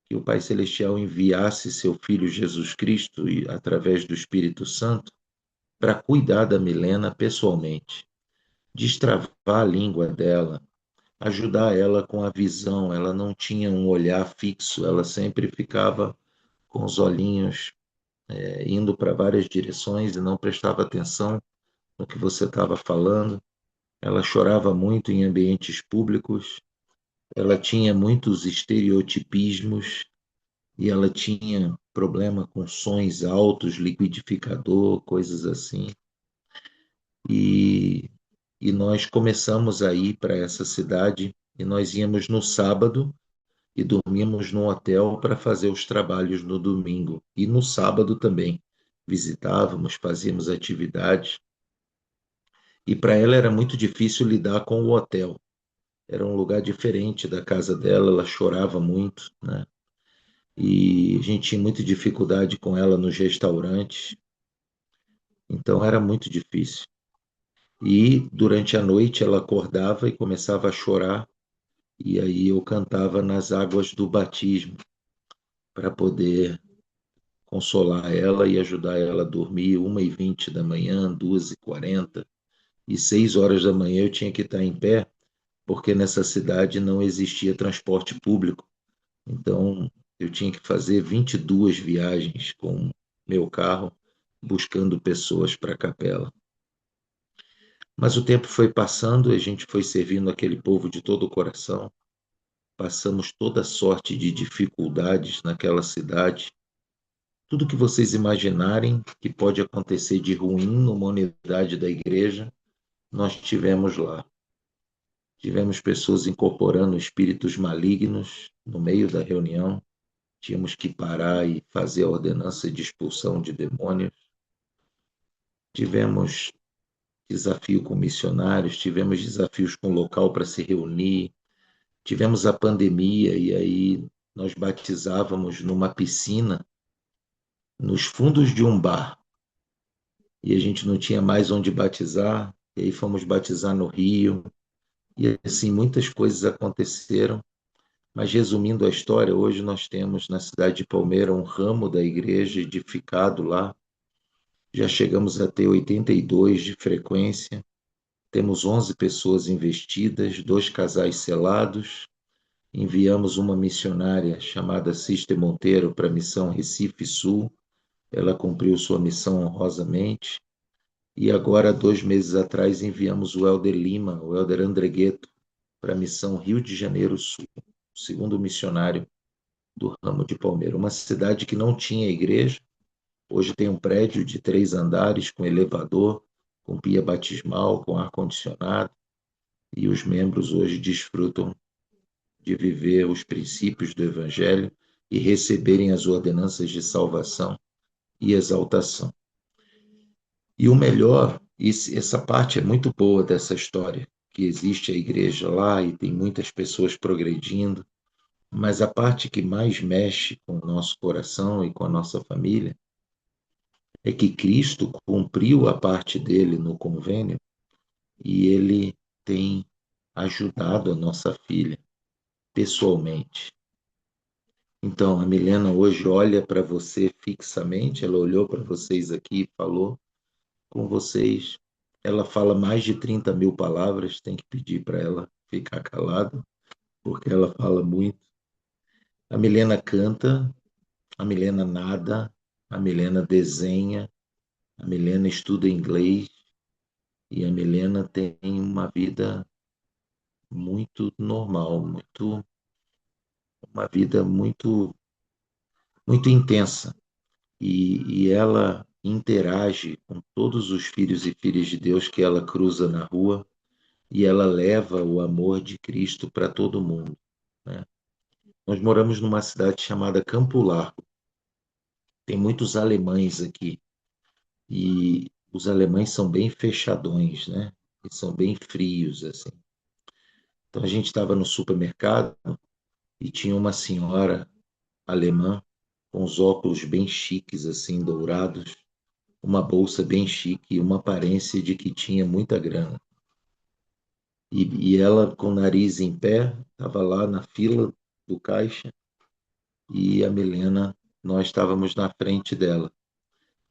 que o Pai Celestial enviasse seu Filho Jesus Cristo, e, através do Espírito Santo, para cuidar da Milena pessoalmente, destravar a língua dela, ajudar ela com a visão. Ela não tinha um olhar fixo, ela sempre ficava com os olhinhos indo para várias direções e não prestava atenção no que você estava falando. Ela chorava muito em ambientes públicos, ela tinha muitos estereotipismos e ela tinha problema com sons altos, liquidificador, coisas assim. E, e nós começamos a ir para essa cidade e nós íamos no sábado e dormíamos num hotel para fazer os trabalhos no domingo. E no sábado também visitávamos, fazíamos atividades. E para ela era muito difícil lidar com o hotel. Era um lugar diferente da casa dela, ela chorava muito, né? E a gente tinha muita dificuldade com ela nos restaurantes, então era muito difícil. E durante a noite ela acordava e começava a chorar, e aí eu cantava nas águas do batismo para poder consolar ela e ajudar ela a dormir. 1h20 da manhã, 2h40 e 6 horas da manhã eu tinha que estar em pé, porque nessa cidade não existia transporte público. Então, eu tinha que fazer 22 viagens com meu carro, buscando pessoas para a capela. Mas o tempo foi passando, a gente foi servindo aquele povo de todo o coração, passamos toda sorte de dificuldades naquela cidade. Tudo que vocês imaginarem que pode acontecer de ruim numa unidade da igreja, nós tivemos lá. Tivemos pessoas incorporando espíritos malignos no meio da reunião. Tínhamos que parar e fazer a ordenança de expulsão de demônios. Tivemos desafio com missionários, tivemos desafios com local para se reunir, tivemos a pandemia e aí nós batizávamos numa piscina nos fundos de um bar. E a gente não tinha mais onde batizar, e aí fomos batizar no Rio. E assim, muitas coisas aconteceram. Mas resumindo a história, hoje nós temos na cidade de Palmeira um ramo da igreja edificado lá. Já chegamos a ter 82 de frequência. Temos 11 pessoas investidas, 2 casais selados. Enviamos uma missionária chamada Sister Monteiro para a missão Recife Sul. Ela cumpriu sua missão honrosamente. E agora, 2 meses atrás, enviamos o Helder Lima, o Helder Andregueto, para a missão Rio de Janeiro Sul, o segundo missionário do ramo de Palmeira. Uma cidade que não tinha igreja, hoje tem um prédio de 3 andares, com elevador, com pia batismal, com ar-condicionado, e os membros hoje desfrutam de viver os princípios do Evangelho e receberem as ordenanças de salvação e exaltação. E o melhor, essa parte é muito boa dessa história, que existe a igreja lá e tem muitas pessoas progredindo, mas a parte que mais mexe com o nosso coração e com a nossa família é que Cristo cumpriu a parte dele no convênio e ele tem ajudado a nossa filha pessoalmente. Então, a Milena hoje olha para você fixamente, ela olhou para vocês aqui e falou com vocês. Ela fala mais de 30.000 palavras, tem que pedir para ela ficar calado, porque ela fala muito. A Milena canta, a Milena nada, a Milena desenha, a Milena estuda inglês e a Milena tem uma vida muito normal, uma vida muito intensa. E ela interage com todos os filhos e filhas de Deus que ela cruza na rua e ela leva o amor de Cristo para todo mundo, né? Nós moramos numa cidade chamada Campo Largo. Tem muitos alemães aqui e os alemães são bem fechadões, né? Eles são bem frios assim. Então a gente estava no supermercado e tinha uma senhora alemã com os óculos bem chiques assim, dourados, uma bolsa bem chique e uma aparência de que tinha muita grana. E ela com o nariz em pé, estava lá na fila do caixa e a Milena, nós estávamos na frente dela.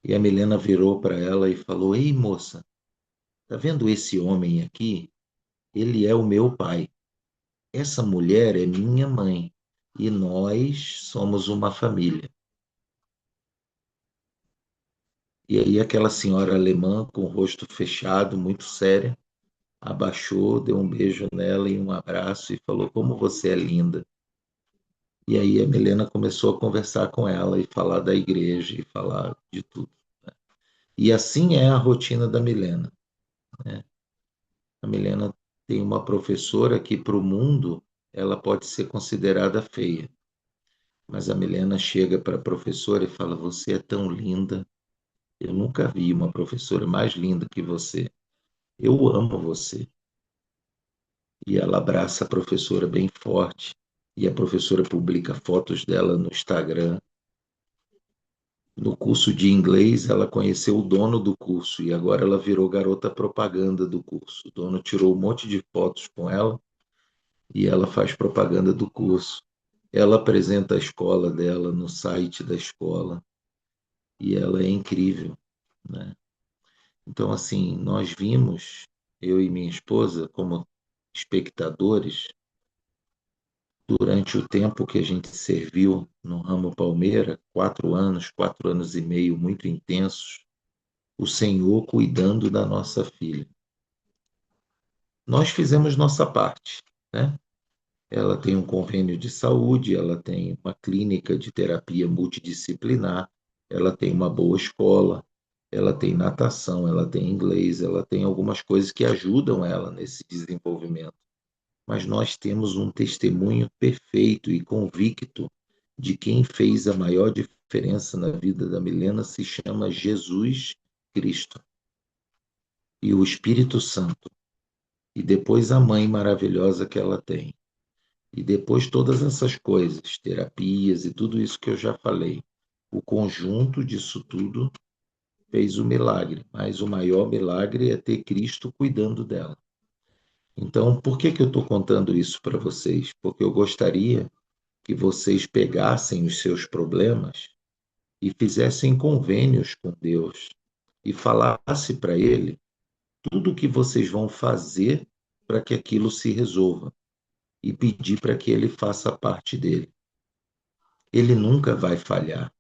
E a Milena virou para ela e falou: Ei, moça, tá vendo esse homem aqui? Ele é o meu pai. Essa mulher é minha mãe. E nós somos uma família. E aí aquela senhora alemã com o rosto fechado, muito séria, abaixou, deu um beijo nela e um abraço e falou: Como você é linda. E aí a Milena começou a conversar com ela e falar da igreja e falar de tudo. E assim é a rotina da Milena, né? A Milena tem uma professora que para o mundo ela pode ser considerada feia, mas a Milena chega para a professora e fala: Você é tão linda, eu nunca vi uma professora mais linda que você. Eu amo você. E ela abraça a professora bem forte e a professora publica fotos dela no Instagram. No curso de inglês, ela conheceu o dono do curso e agora ela virou garota propaganda do curso. O dono tirou um monte de fotos com ela e ela faz propaganda do curso. Ela apresenta a escola dela no site da escola e ela é incrível, né? Então, assim, nós vimos, eu e minha esposa, como espectadores, durante o tempo que a gente serviu no ramo Palmeira, 4 anos, 4 anos e meio muito intensos, o Senhor cuidando da nossa filha. Nós fizemos nossa parte, né? Ela tem um convênio de saúde, ela tem uma clínica de terapia multidisciplinar, ela tem uma boa escola, ela tem natação, ela tem inglês, ela tem algumas coisas que ajudam ela nesse desenvolvimento. Mas nós temos um testemunho perfeito e convicto de quem fez a maior diferença na vida da Milena se chama Jesus Cristo e o Espírito Santo, e depois a mãe maravilhosa que ela tem. E depois todas essas coisas, terapias e tudo isso que eu já falei. O conjunto disso tudo fez o milagre, mas o maior milagre é ter Cristo cuidando dela. Então, por que eu estou contando isso para vocês? Porque eu gostaria que vocês pegassem os seus problemas e fizessem convênios com Deus e falasse para Ele tudo o que vocês vão fazer para que aquilo se resolva e pedir para que Ele faça parte dele. Ele nunca vai falhar.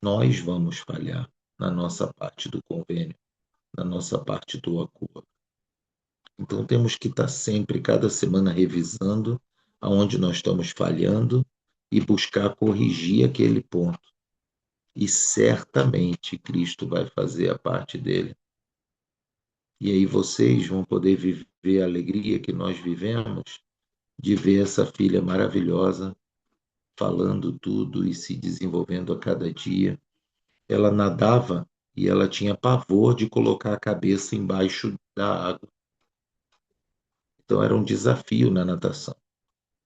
Nós vamos falhar na nossa parte do convênio, na nossa parte do acordo. Então temos que estar sempre, cada semana, revisando aonde nós estamos falhando e buscar corrigir aquele ponto. E certamente Cristo vai fazer a parte dele. E aí vocês vão poder viver a alegria que nós vivemos de ver essa filha maravilhosa falando tudo e se desenvolvendo a cada dia. Ela nadava e ela tinha pavor de colocar a cabeça embaixo da água. Então era um desafio na natação.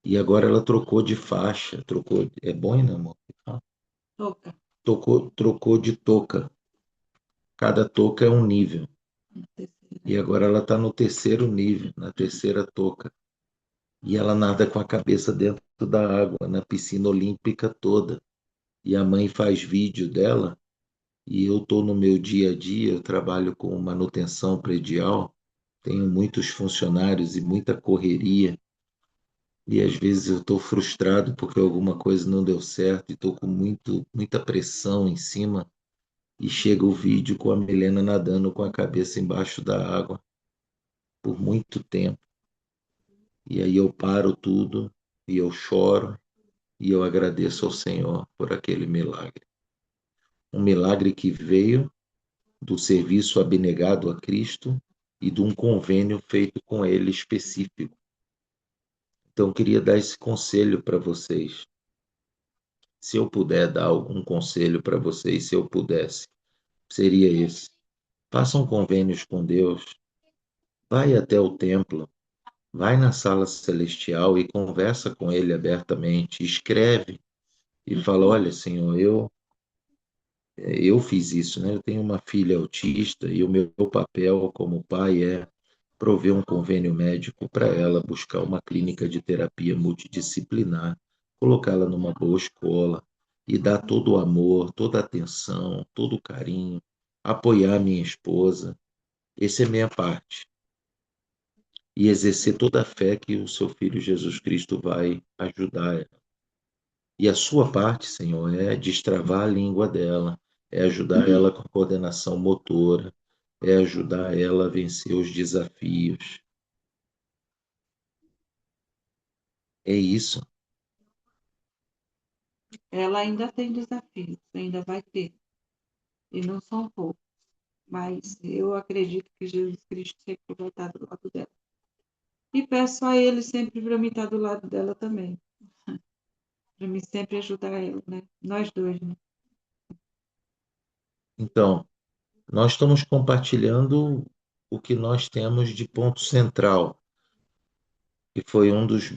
E agora ela trocou de faixa, trocou, é boina, amor? Toca. Trocou de touca. Cada touca é um nível. E agora ela está no terceiro nível, na terceira touca. E ela nada com a cabeça dentro da água, na piscina olímpica toda. E a mãe faz vídeo dela, e eu estou no meu dia a dia, eu trabalho com manutenção predial, tenho muitos funcionários e muita correria, e às vezes eu estou frustrado porque alguma coisa não deu certo e estou com muita pressão em cima, e chega o vídeo com a Milena nadando com a cabeça embaixo da água por muito tempo. E aí eu paro tudo e eu choro e eu agradeço ao Senhor por aquele milagre. Um milagre que veio do serviço abnegado a Cristo e de um convênio feito com Ele específico. Então, eu queria dar esse conselho para vocês. Se eu puder dar algum conselho para vocês, se eu pudesse, seria esse. Façam convênios com Deus, vai até o templo, vai na sala celestial e conversa com Ele abertamente, escreve e fala: olha, Senhor, eu fiz isso, né? Eu tenho uma filha autista e o meu papel como pai é prover um convênio médico para ela, buscar uma clínica de terapia multidisciplinar, colocá-la numa boa escola e dar todo o amor, toda a atenção, todo o carinho, apoiar minha esposa. Essa é a minha parte. E exercer toda a fé que o seu filho Jesus Cristo vai ajudar ela. E a sua parte, Senhor, é destravar a língua dela, é ajudar ela com a coordenação motora, é ajudar ela a vencer os desafios. É isso. Ela ainda tem desafios, ainda vai ter, e não são poucos, mas eu acredito que Jesus Cristo sempre vai estar do lado dela. E peço a Ele sempre para mim estar do lado dela também, para mim sempre ajudar ela, né? Nós dois, né? Então, nós estamos compartilhando o que nós temos de ponto central, que foi um dos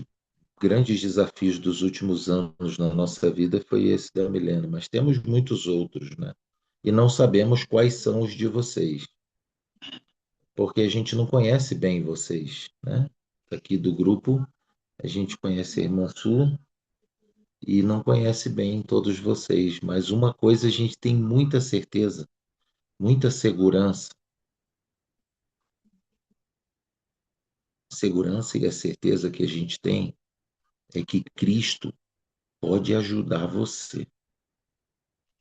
grandes desafios dos últimos anos na nossa vida, foi esse da Milena, mas temos muitos outros, né? E não sabemos quais são os de vocês, porque a gente não conhece bem vocês, né? Aqui do grupo, a gente conhece a irmã Su e não conhece bem todos vocês, mas uma coisa a gente tem muita certeza, muita segurança e a certeza que a gente tem é que Cristo pode ajudar você.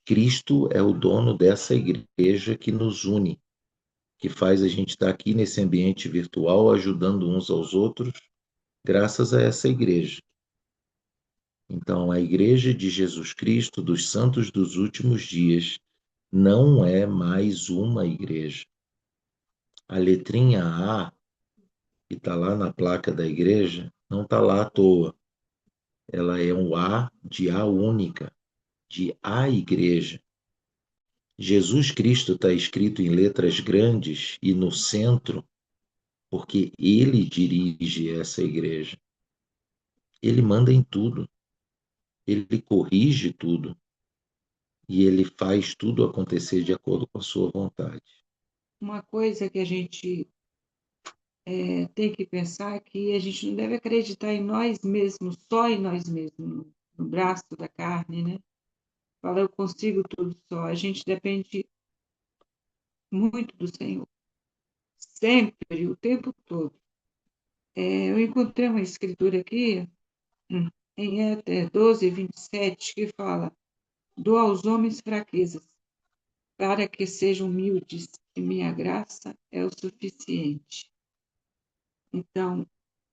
Cristo é o dono dessa igreja que nos une, que faz a gente estar aqui nesse ambiente virtual ajudando uns aos outros, graças a essa igreja. Então, a Igreja de Jesus Cristo dos Santos dos Últimos Dias não é mais uma igreja. A letrinha A, que está lá na placa da igreja, não está lá à toa. Ela é um A de A única, de A igreja. Jesus Cristo está escrito em letras grandes e no centro, porque ele dirige essa igreja. Ele manda em tudo, ele corrige tudo e ele faz tudo acontecer de acordo com a sua vontade. Uma coisa que a gente tem que pensar é que a gente não deve acreditar em nós mesmos, só em nós mesmos, no braço da carne, né? Fala, eu consigo tudo só. A gente depende muito do Senhor, sempre, o tempo todo. Eu encontrei uma escritura aqui, em Éter 12, 27, que fala: dou aos homens fraquezas, para que sejam humildes, e minha graça é o suficiente. Então,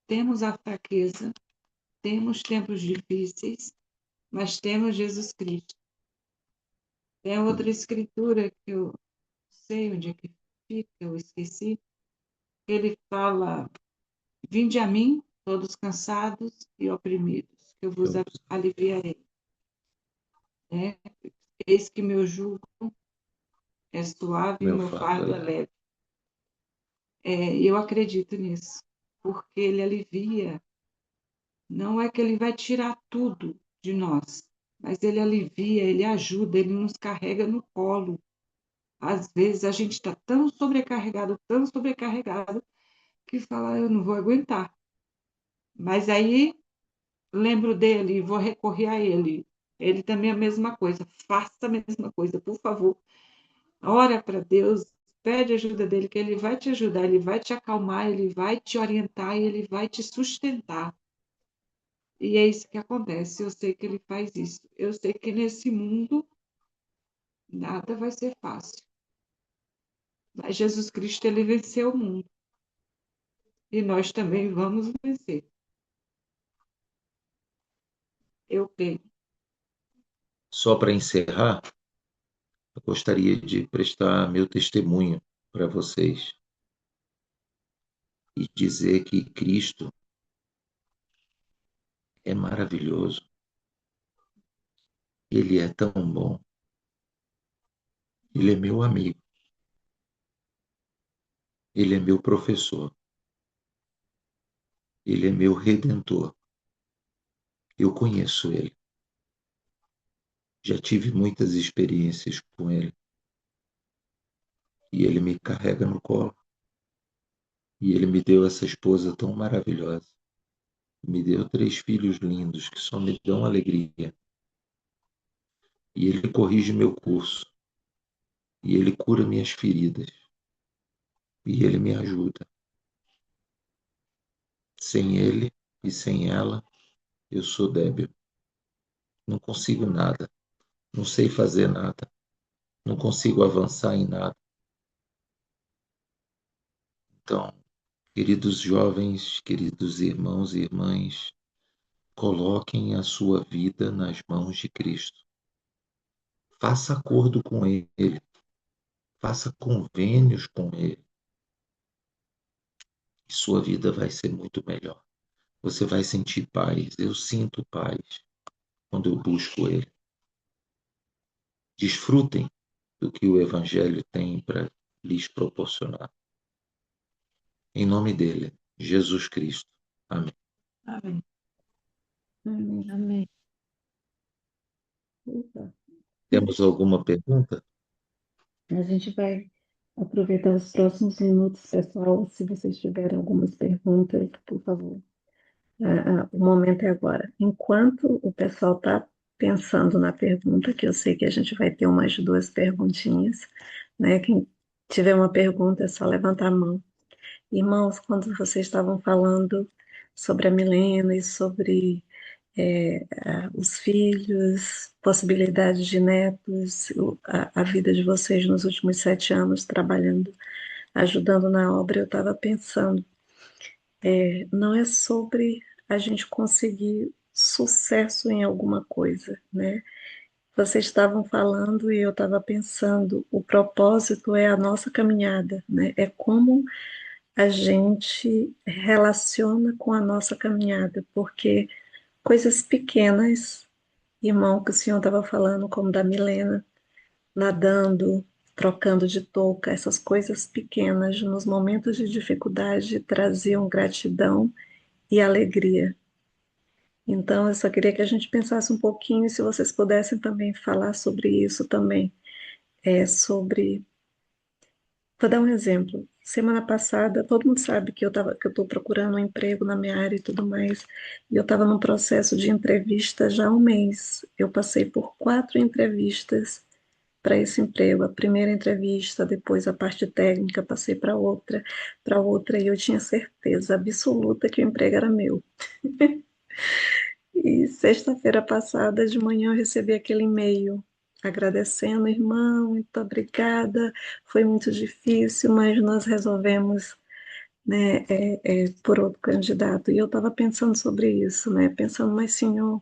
temos a fraqueza, temos tempos difíceis, mas temos Jesus Cristo. Tem outra escritura que eu sei onde é que fica, eu esqueci, que ele fala: vinde a mim, todos cansados e oprimidos, que eu vos aliviarei. Né? Eis que meu jugo é suave e o meu fardo é leve. Eu acredito nisso, porque ele alivia. Não é que ele vai tirar tudo de nós, mas ele alivia, ele ajuda, ele nos carrega no colo. Às vezes a gente está tão sobrecarregado, que fala, eu não vou aguentar. Mas aí lembro dele e vou recorrer a ele. Ele também é a mesma coisa, faça a mesma coisa, por favor. Ora para Deus, Pede ajuda dele, que ele vai te ajudar, ele vai te acalmar, ele vai te orientar e ele vai te sustentar. E é isso que acontece. Eu sei que ele faz isso. Eu sei que nesse mundo nada vai ser fácil. Mas Jesus Cristo, ele venceu o mundo. E nós também vamos vencer. Eu creio. Só para encerrar, eu gostaria de prestar meu testemunho para vocês e dizer que Cristo é maravilhoso, Ele é tão bom, Ele é meu amigo, Ele é meu professor, Ele é meu redentor. Eu conheço Ele, já tive muitas experiências com Ele e Ele me carrega no colo e Ele me deu essa esposa tão maravilhosa. Me deu 3 filhos lindos que só me dão alegria. E Ele corrige meu curso. E Ele cura minhas feridas. E Ele me ajuda. Sem Ele e sem ela, eu sou débil. Não consigo nada. Não sei fazer nada. Não consigo avançar em nada. Então, queridos jovens, queridos irmãos e irmãs, coloquem a sua vida nas mãos de Cristo. Faça acordo com Ele. Faça convênios com Ele. E sua vida vai ser muito melhor. Você vai sentir paz. Eu sinto paz quando eu busco Ele. Desfrutem do que o Evangelho tem para lhes proporcionar. Em nome dele, Jesus Cristo. Amém. Amém. Amém. Opa. Temos alguma pergunta? A gente vai aproveitar os próximos minutos, pessoal. Se vocês tiverem algumas perguntas, por favor. O momento é agora. Enquanto o pessoal está pensando na pergunta, que eu sei que a gente vai ter umas 2 perguntinhas, né? Quem tiver uma pergunta é só levantar a mão. Irmãos, quando vocês estavam falando sobre a Milena e sobre os filhos, possibilidade de netos, a vida de vocês nos últimos 7 anos trabalhando, ajudando na obra, eu estava pensando, não é sobre a gente conseguir sucesso em alguma coisa, né? Vocês estavam falando e eu estava pensando, o propósito é a nossa caminhada, né? É como a gente relaciona com a nossa caminhada, porque coisas pequenas, irmão, que o senhor estava falando, como da Milena, nadando, trocando de touca, essas coisas pequenas, nos momentos de dificuldade, traziam gratidão e alegria. Então, eu só queria que a gente pensasse um pouquinho, e se vocês pudessem também falar sobre isso também, sobre. Vou dar um exemplo. Semana passada, todo mundo sabe que eu estou procurando um emprego na minha área e tudo mais, e eu estava num processo de entrevista já há um mês. Eu passei por 4 entrevistas para esse emprego. A primeira entrevista, depois a parte técnica, passei para outra, e eu tinha certeza absoluta que o emprego era meu. E sexta-feira passada, de manhã, eu recebi aquele e-mail agradecendo, irmão, muito obrigada, foi muito difícil, mas nós resolvemos, né, por outro candidato. E eu estava pensando sobre isso, né, pensando, mas senhor,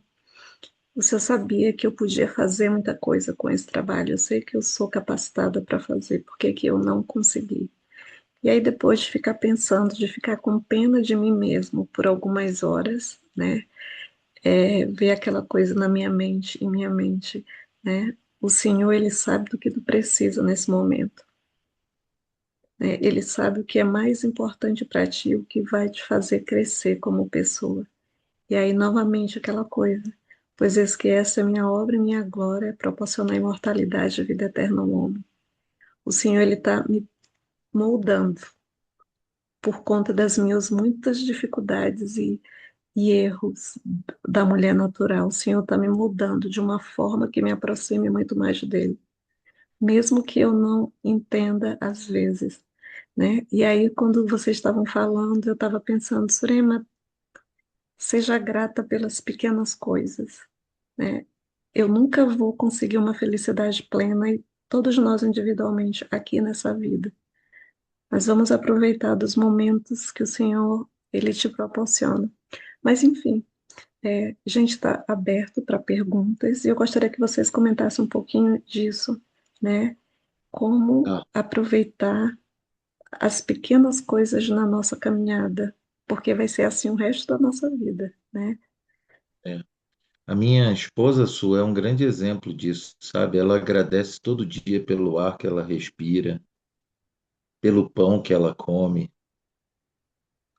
o senhor sabia que eu podia fazer muita coisa com esse trabalho, eu sei que eu sou capacitada para fazer, por que que eu não consegui? E aí depois de ficar pensando, de ficar com pena de mim mesmo por algumas horas, né, ver aquela coisa na minha mente, em minha mente, né? O Senhor, Ele sabe do que tu precisa nesse momento, né? Ele sabe o que é mais importante para ti, o que vai te fazer crescer como pessoa. E aí, novamente, aquela coisa, pois eis que essa é minha obra e minha glória, é proporcionar imortalidade e vida eterna ao homem. O Senhor, Ele está me moldando por conta das minhas muitas dificuldades e erros da mulher natural. O Senhor está me mudando de uma forma que me aproxime muito mais dele. mesmo que eu não entenda às vezes, né? E aí, quando vocês estavam falando, eu estava pensando, Surema, seja grata pelas pequenas coisas, né? Eu nunca vou conseguir uma felicidade plena e todos nós individualmente aqui nessa vida. Mas vamos aproveitar dos momentos que o Senhor ele te proporciona. Mas enfim, a gente está aberto para perguntas e eu gostaria que vocês comentassem um pouquinho disso, né? Como Tá. aproveitar as pequenas coisas na nossa caminhada, porque vai ser assim o resto da nossa vida, né? É. A minha esposa, Su, é um grande exemplo disso, sabe? Ela agradece todo dia pelo ar que ela respira, pelo pão que ela come.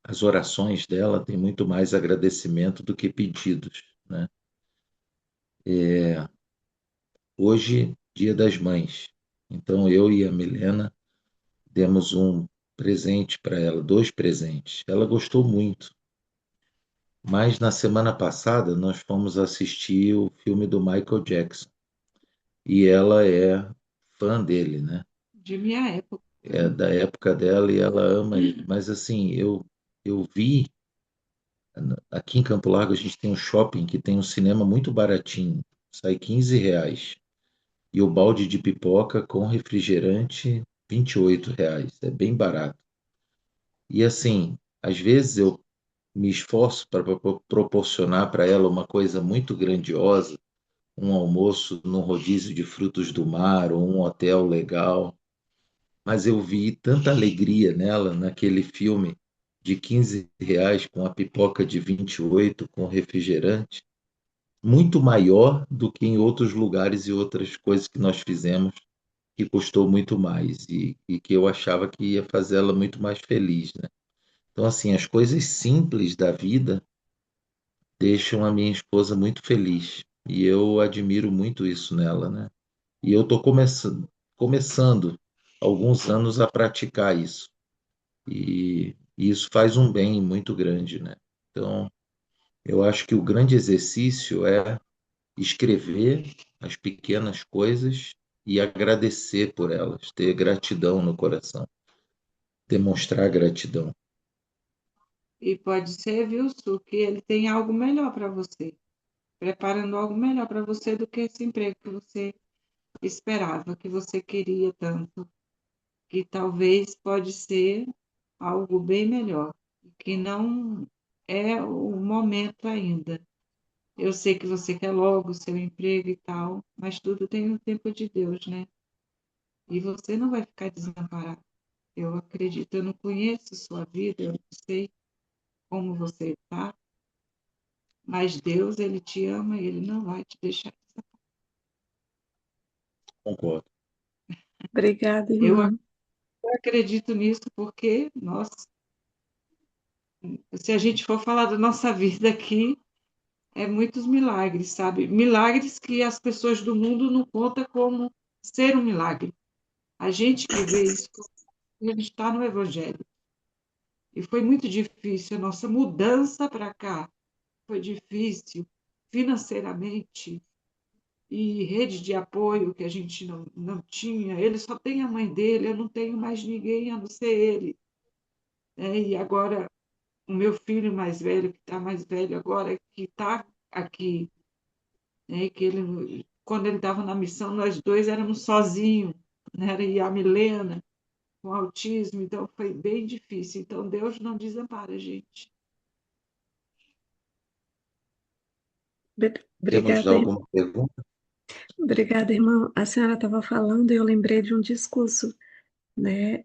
As orações dela têm muito mais agradecimento do que pedidos, né? Hoje, Dia das Mães. Então, eu e a Milena demos um presente para ela, dois presentes. Ela gostou muito. Mas na semana passada nós fomos assistir o filme do Michael Jackson e ela é fã dele, né? De minha época. É da época dela e ela ama ele. Mas assim, eu vi aqui em Campo Largo a gente tem um shopping que tem um cinema muito baratinho, sai R$ 15 e o balde de pipoca com refrigerante R$ 28, é bem barato. E assim, às vezes eu me esforço para proporcionar para ela uma coisa muito grandiosa, um almoço num rodízio de frutos do mar ou um hotel legal, mas eu vi tanta alegria nela naquele filme de R$ 15 com a pipoca de 28 com refrigerante, muito maior do que em outros lugares e outras coisas que nós fizemos que custou muito mais e que eu achava que ia fazer ela muito mais feliz, né? Então, assim, as coisas simples da vida deixam a minha esposa muito feliz e eu admiro muito isso nela, né? E eu estou começando alguns anos a praticar isso e isso faz um bem muito grande, né? Então, eu acho que o grande exercício é escrever as pequenas coisas e agradecer por elas, ter gratidão no coração, demonstrar gratidão. E pode ser, viu, Su, que ele tem algo melhor para você, preparando algo melhor para você do que esse emprego que você esperava, que você queria tanto, que talvez pode ser algo bem melhor, que não é o momento ainda. Eu sei que você quer logo o seu emprego e tal, mas tudo tem o tempo de Deus, né? E você não vai ficar desamparado. Eu acredito, eu não conheço sua vida, eu não sei como você está, mas Deus, ele te ama e ele não vai te deixar. Concordo. Obrigada, Eu irmã. acredito nisso porque, nossa, se a gente for falar da nossa vida aqui, é muitos milagres, sabe? Milagres que as pessoas do mundo não contam como ser um milagre. A gente que vê isso, a gente está no Evangelho. E foi muito difícil a nossa mudança para cá. Foi difícil financeiramente e rede de apoio que a gente não tinha. Ele só tem a mãe dele, eu não tenho mais ninguém a não ser ele. E agora, o meu filho mais velho, que está mais velho agora, que está aqui, né? Que ele, quando ele estava na missão, nós dois éramos sozinhos, né? E a Milena com autismo, então foi bem difícil. Então Deus não desampara a gente. Temos Obrigada, alguma pergunta? obrigada, irmã. A senhora estava falando e eu lembrei de um discurso, né,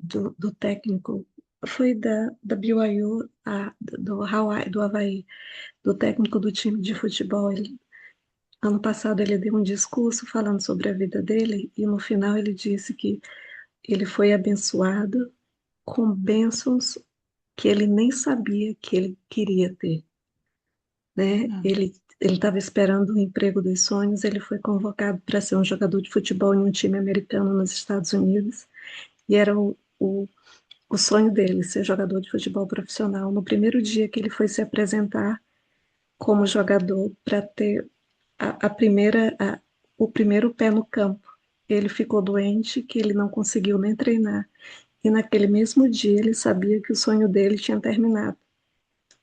do técnico, foi da BYU, do Hawaii, do Havaí, do técnico do time de futebol. Ano passado ele deu um discurso falando sobre a vida dele e no final ele disse que ele foi abençoado com bênçãos que ele nem sabia que ele queria ter, né? Ele estava esperando o emprego dos sonhos, ele foi convocado para ser um jogador de futebol em um time americano nos Estados Unidos e era o sonho dele, ser jogador de futebol profissional. No primeiro dia que ele foi se apresentar como jogador para ter a primeira, o primeiro pé no campo, ele ficou doente, que ele não conseguiu nem treinar. E naquele mesmo dia ele sabia que o sonho dele tinha terminado.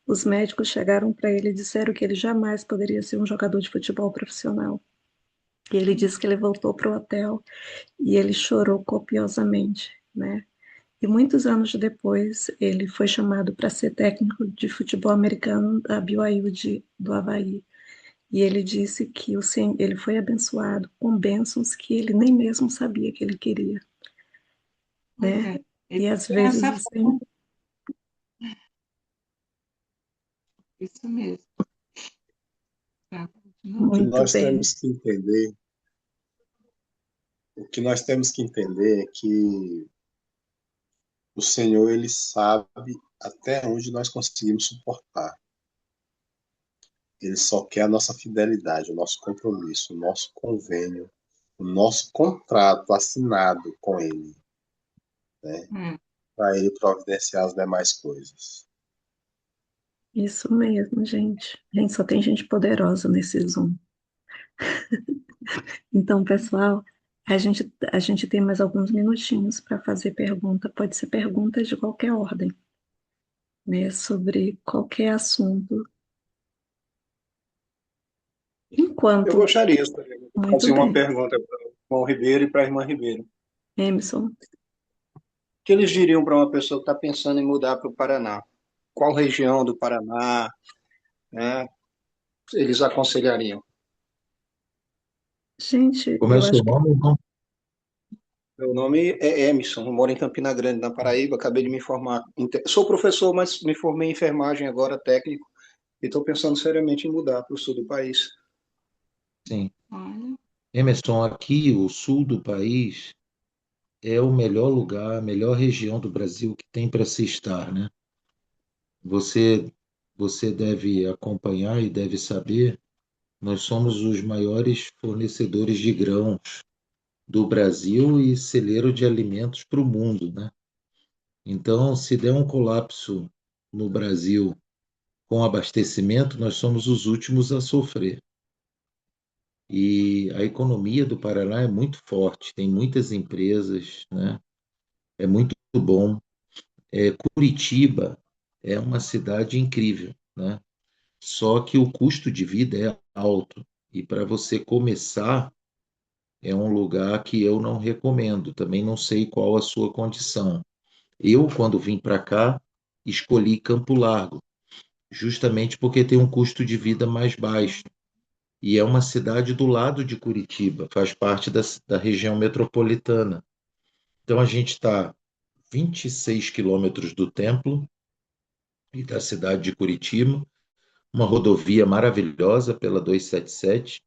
Os médicos chegaram para ele e disseram que ele jamais poderia ser um jogador de futebol profissional. E ele disse que ele voltou para o hotel e ele chorou copiosamente, né? E muitos anos depois, ele foi chamado para ser técnico de futebol americano da BYU do Havaí. E ele disse que ele foi abençoado com bênçãos que ele nem mesmo sabia que ele queria, Pois né? é. E Ele às tem vezes essa o Senhor, isso mesmo. Tá, continua. O que muito nós bem, temos que entender, o que nós temos que entender é que o Senhor, ele sabe até onde nós conseguimos suportar. Ele só quer a nossa fidelidade, o nosso compromisso, o nosso convênio, o nosso contrato assinado com ele, né? É. Para ele providenciar as demais coisas. isso mesmo, gente. Gente, só tem gente poderosa nesse Zoom. Então, pessoal, a gente tem mais alguns minutinhos para fazer pergunta. Pode ser perguntas de qualquer ordem, né? Sobre qualquer assunto. Eu Enquanto, gostaria de muito fazer uma bem, pergunta para o irmão Ribeiro e para a irmã Ribeiro. O Emerson, que eles diriam para uma pessoa que está pensando em mudar para o Paraná? Qual região do Paraná, né, eles aconselhariam? gente, Como é o eu seu acho que nome, irmão? Meu nome é Emerson, eu moro em Campina Grande, na Paraíba, acabei de me formar. Sou professor, mas me formei em enfermagem agora, técnico, e estou pensando seriamente em mudar para o sul do país. Sim. Olha, Emerson, aqui, o sul do país é o melhor lugar, a melhor região do Brasil que tem para se estar, né? Você, você deve acompanhar e deve saber, nós somos os maiores fornecedores de grãos do Brasil e celeiro de alimentos para o mundo, né? Então, se der um colapso no Brasil com abastecimento, nós somos os últimos a sofrer. E a economia do Paraná é muito forte, tem muitas empresas, né? É muito bom. Curitiba é uma cidade incrível, né? Só que o custo de vida é alto. E para você começar, é um lugar que eu não recomendo. Também não sei qual a sua condição. Eu, quando vim para cá, escolhi Campo Largo, justamente porque tem um custo de vida mais baixo. E é uma cidade do lado de Curitiba, faz parte da região metropolitana. Então a gente está 26 quilômetros do templo e da cidade de Curitiba, uma rodovia maravilhosa pela 277,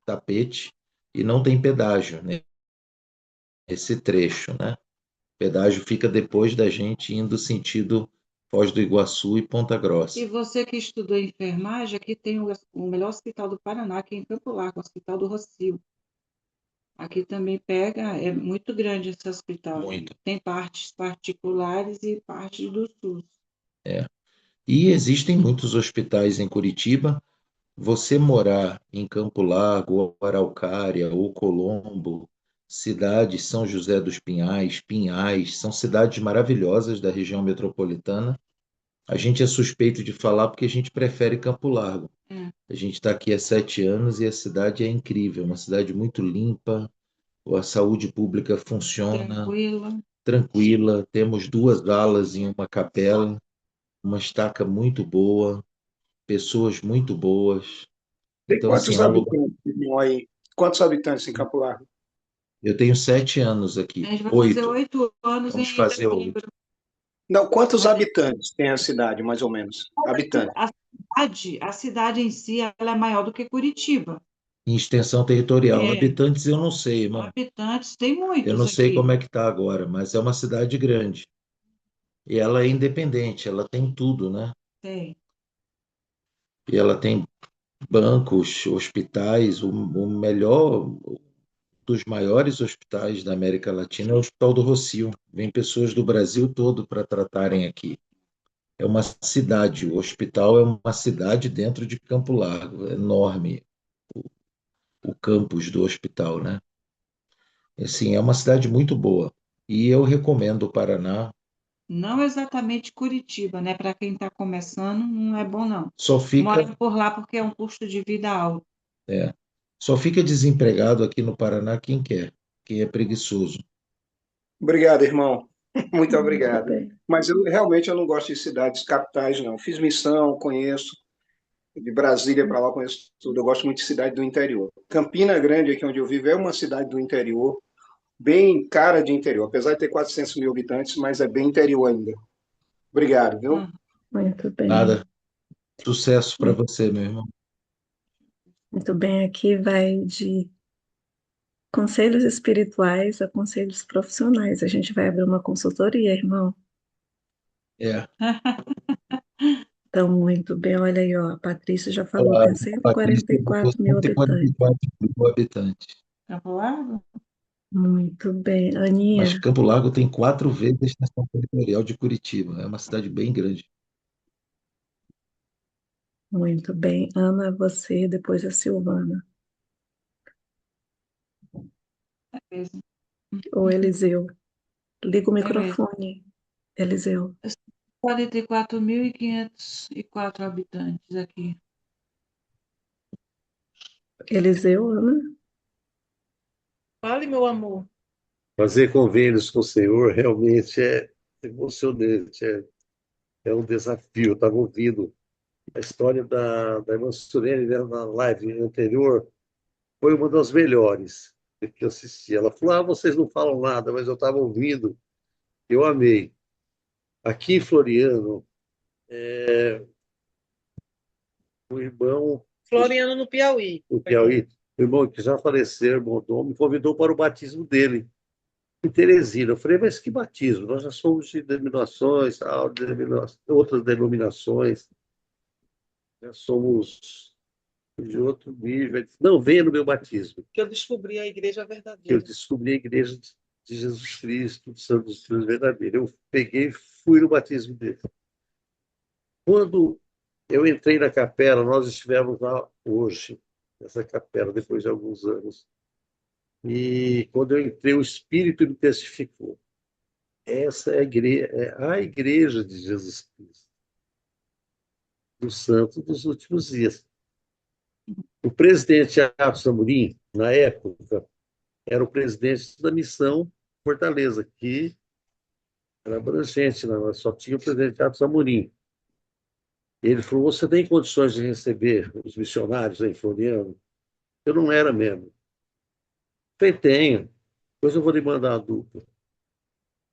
Tapete, e não tem pedágio, né? Esse trecho, né? O pedágio fica depois da gente indo sentido Foz do Iguaçu e Ponta e Grossa. você que estudou enfermagem, aqui tem o melhor hospital do Paraná, aqui em Campo Largo, o Hospital do Rocio. Aqui também pega, é muito grande esse hospital. Muito. Tem partes particulares e parte do SUS. É. E existem muitos hospitais em Curitiba. Você morar em Campo Largo, ou Araucária, ou Colombo, cidades São José dos Pinhais, Pinhais, são cidades maravilhosas da região metropolitana. A gente é suspeito de falar porque a gente prefere Campo Largo. É, A gente está aqui há 7 anos e a cidade é incrível, uma cidade muito limpa, a saúde pública funciona tranquila. tranquila, temos 2 alas em uma capela, uma estaca muito boa, pessoas muito boas. Tem Então, assim, quantos é um lugar. habitantes, irmão, aí? Quantos habitantes em Campo Largo? Eu tenho 7 anos A aqui, gente vai fazer 8, 8 anos vamos em fazer 8. dezembro. Não, quantos Mas habitantes tem a cidade, mais ou menos? Habitantes. a cidade em si, ela é maior do que Curitiba. Em extensão territorial, É, habitantes eu não sei, irmão. habitantes, tem Eu muitos não sei aqui. como é que está agora, mas é uma cidade grande. E ela é independente, ela tem tudo, né? Tem. E ela tem bancos, hospitais, o melhor, dos maiores hospitais da América Latina é o Hospital do Rocio. Vem pessoas do Brasil todo para tratarem aqui. É uma cidade, o hospital é uma cidade dentro de Campo Largo, é enorme o campus do hospital, né? Assim, é uma cidade muito boa. E eu recomendo o Paraná. Não exatamente Curitiba, né? Para quem está começando, não é bom, não. Só fica, Morar por lá porque é um custo de vida alto. é, só fica desempregado aqui no Paraná quem quer, quem é preguiçoso. Obrigado, irmão. Muito Muito obrigado. bem. Mas realmente eu não gosto de cidades capitais, não. Fiz missão, conheço. De Brasília para lá, eu conheço tudo. Eu gosto muito de cidade do interior. Campina Grande, aqui onde eu vivo, é uma cidade do interior, bem cara de interior. Apesar de ter 400 mil habitantes, mas é bem interior ainda. Obrigado, viu? Hum, Muito bem. Nada. Sucesso para Muito você, meu irmão. muito bem. Aqui vai de conselhos espirituais a conselhos profissionais. A gente vai abrir uma consultoria, irmão. É, Então, muito bem. Olha aí, ó, a Patrícia já falou, falar, tem a Patrícia botou 144 mil habitantes. 144 mil habitantes. Campo Largo? Muito bem. Mas Aninha, Campo Largo tem 4 vezes a extensão territorial de Curitiba. É uma cidade bem grande. muito bem. Ana, você, depois a Silvana. É mesmo. Ou Eliseu. Liga o É mesmo. microfone, Eliseu. 44.504 habitantes aqui. Eliseu, Ana? Fale, meu amor. Fazer convênios com o Senhor realmente é emocionante, é um desafio. Eu estava ouvindo a história da irmã Surene, né, na live anterior, foi uma das melhores que eu assisti. Ela falou: Ah, vocês não falam nada, mas eu estava ouvindo, eu amei. Aqui em Floriano, o irmão Floriano, no Piauí. do Piauí, o irmão que já faleceu, irmão Dom, me convidou para o batismo dele. Em Teresina. Eu falei, mas que batismo? Nós já somos de denominações, tal, outras denominações, já somos de outro nível. Ele disse, não, venha no meu batismo. Que eu descobri a igreja Eu verdadeira. descobri a igreja de Jesus Cristo, dos Santos Cruz verdadeiro. Eu peguei e fui no batismo dele. Quando eu entrei na capela, nós estivemos lá hoje, nessa capela, depois de alguns anos. E quando eu entrei, o Espírito me testificou. Essa é a igreja de Jesus Cristo, do santo dos últimos dias. O presidente Atos Amorim, na época, era o presidente da missão Fortaleza, que era abrangente, não, só tinha o presidente Atos Amorim. Ele falou: Você tem condições de receber os missionários em Floriano? Eu não era mesmo. Falei: Tenho, depois eu vou lhe mandar a dupla.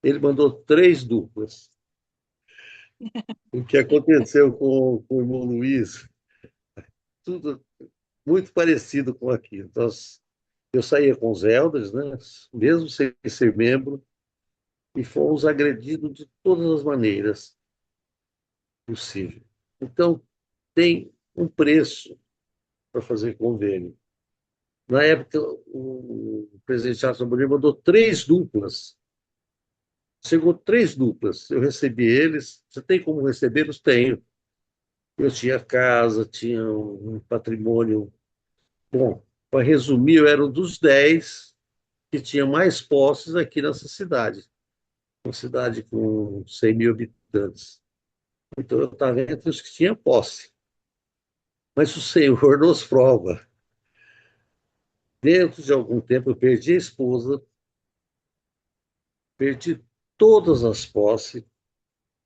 Ele mandou 3 duplas. O que aconteceu com o irmão Luiz, tudo muito parecido com aquilo. Então, eu saía com os elders, né, mesmo sem ser membro, e fomos agredidos de todas as maneiras possíveis. Então, tem um preço para fazer convênio. Na época, o presidente Charles Amorim mandou 3 duplas. Chegou 3 duplas. Eu recebi eles. Você tem como recebê-los? Tenho. Eu tinha casa, tinha um patrimônio. Bom, para resumir, eu era um dos 10 que tinha mais posses aqui nessa cidade. Uma cidade com 100 mil habitantes. Então, eu estava entre os que tinham posse. Mas o Senhor nos prova. Dentro de algum tempo, eu perdi a esposa, perdi todas as posses.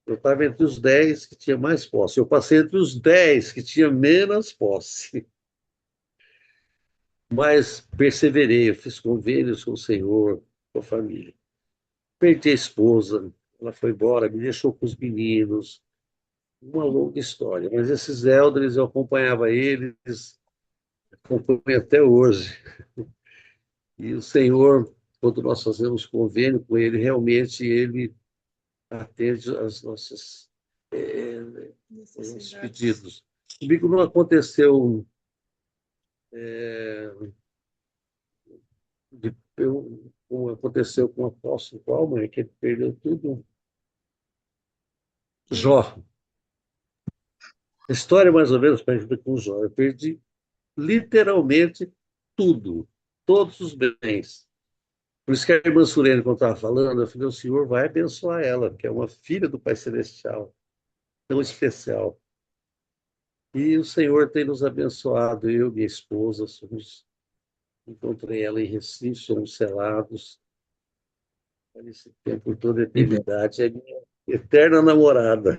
Eu estava entre os 10 que tinha mais posse. Eu passei entre os 10 que tinha menos posse. Mas perseverei, eu fiz convênios com o Senhor, com a família. Perdi a esposa, ela foi embora, me deixou com os meninos. Uma longa história. Mas esses elders, eu acompanhava eles, acompanho até hoje. E o Senhor, quando nós fazemos convênio com Ele, realmente Ele atende às nossas nossos pedidos. Comigo não aconteceu, como aconteceu com o apóstolo Paulo, que ele perdeu tudo. Jó. A história é mais ou menos parecida com Jó. Eu perdi literalmente tudo, todos os bens. Por isso que a irmã Surene, quando estava falando, eu falei, o Senhor vai abençoar ela, que é uma filha do Pai Celestial, tão especial. E o Senhor tem nos abençoado, eu e minha esposa, encontrei ela em Recife, somos selados, para esse tempo, por toda a Que bom, eternidade, é minha eterna namorada.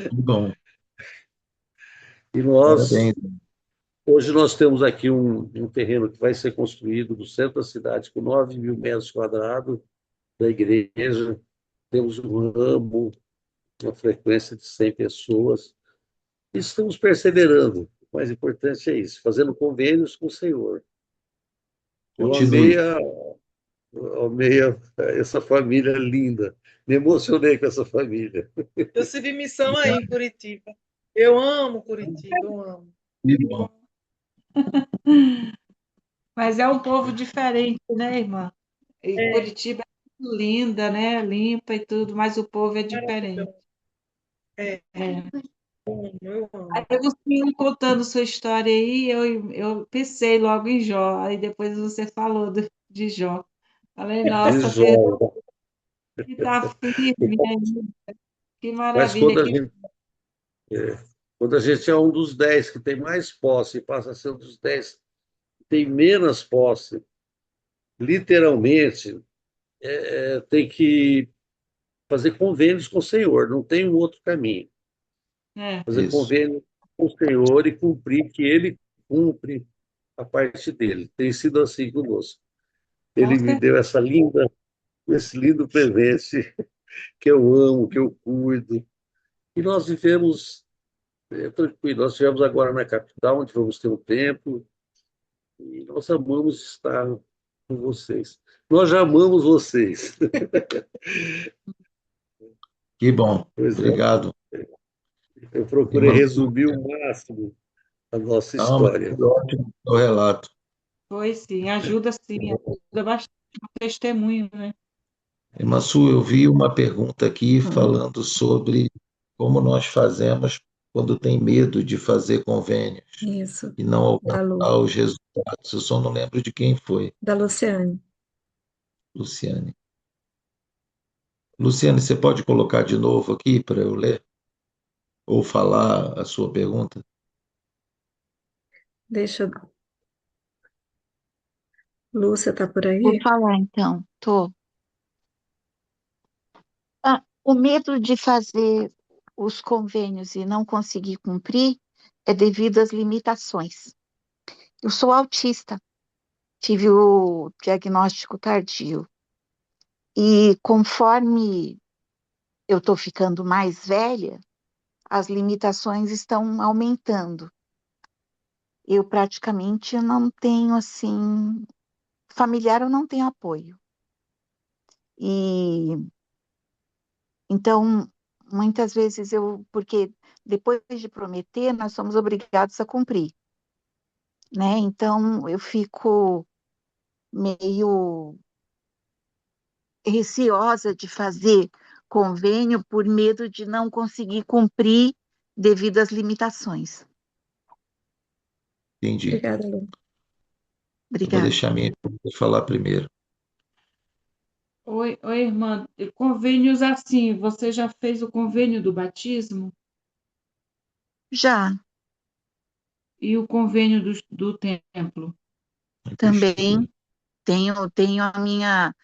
que bom. E nós, Parabéns. hoje nós temos aqui um terreno que vai ser construído no centro da cidade, com 9.000 metros quadrados da igreja, temos um ramo, uma frequência de 100 pessoas, e estamos perseverando. O mais importante é isso, fazendo convênios com o Senhor. Eu Continue. amei essa família linda, me emocionei com essa família. Eu servi missão aí em Curitiba. Eu amo Curitiba, eu amo. Que bom. Mas é um povo diferente, né, irmã? E É Curitiba é muito linda, né? Limpa e tudo, mas o povo é diferente. maravilhoso. É, É. eu Aí amo. você ia contando sua história aí, eu pensei logo em Jó. Aí depois você falou de Jó. Falei, De nossa, Jó. Pedro está firme ainda. Que Mas maravilha. quando a gente é um dos 10 que tem mais posse e passa a ser um dos 10 que tem menos posse, literalmente, tem que fazer convênios com o Senhor, não tem um outro caminho. É. Fazer Isso. convênio com o Senhor e cumprir que Ele cumpre a parte dele. Tem sido assim conosco. Com Ele me deu esse lindo presente que eu amo, que eu cuido. E nós vivemos tranquilo. Nós estivemos agora na capital, onde vamos ter um templo, e nós amamos estar com vocês. Nós já amamos vocês. Que bom. Pois é, Obrigado. eu procurei Irmã resumir Lúcia. o máximo a nossa Não, mas história. foi ótimo o relato. Foi sim, ajuda bastante o testemunho, né? Irmã Su, eu vi uma pergunta aqui Hum. falando sobre como nós fazemos quando tem medo de fazer convênios Isso, e não da Lu, alcançar os resultados. Eu só não lembro de quem foi, da Luciane. Luciane. Luciane, você pode colocar de novo aqui para eu ler ou falar a sua pergunta? Deixa, Lúcia tá por Vou aí? falar então, tô. O medo de fazer os convênios e não conseguir cumprir é devido às limitações. Eu sou autista, tive o diagnóstico tardio. E conforme eu estou ficando mais velha, as limitações estão aumentando. Eu praticamente não tenho, assim, familiar, eu não tenho apoio. E então, muitas vezes porque depois de prometer, nós somos obrigados a cumprir, né? Então, eu fico meio receosa de fazer convênio por medo de não conseguir cumprir devido às limitações. Entendi. Obrigada, Lu. Eu vou Obrigada. deixar minha esposa falar primeiro. Oi, irmã. E convênios assim, você já fez o convênio do batismo Já e o convênio do templo? também tenho a minha,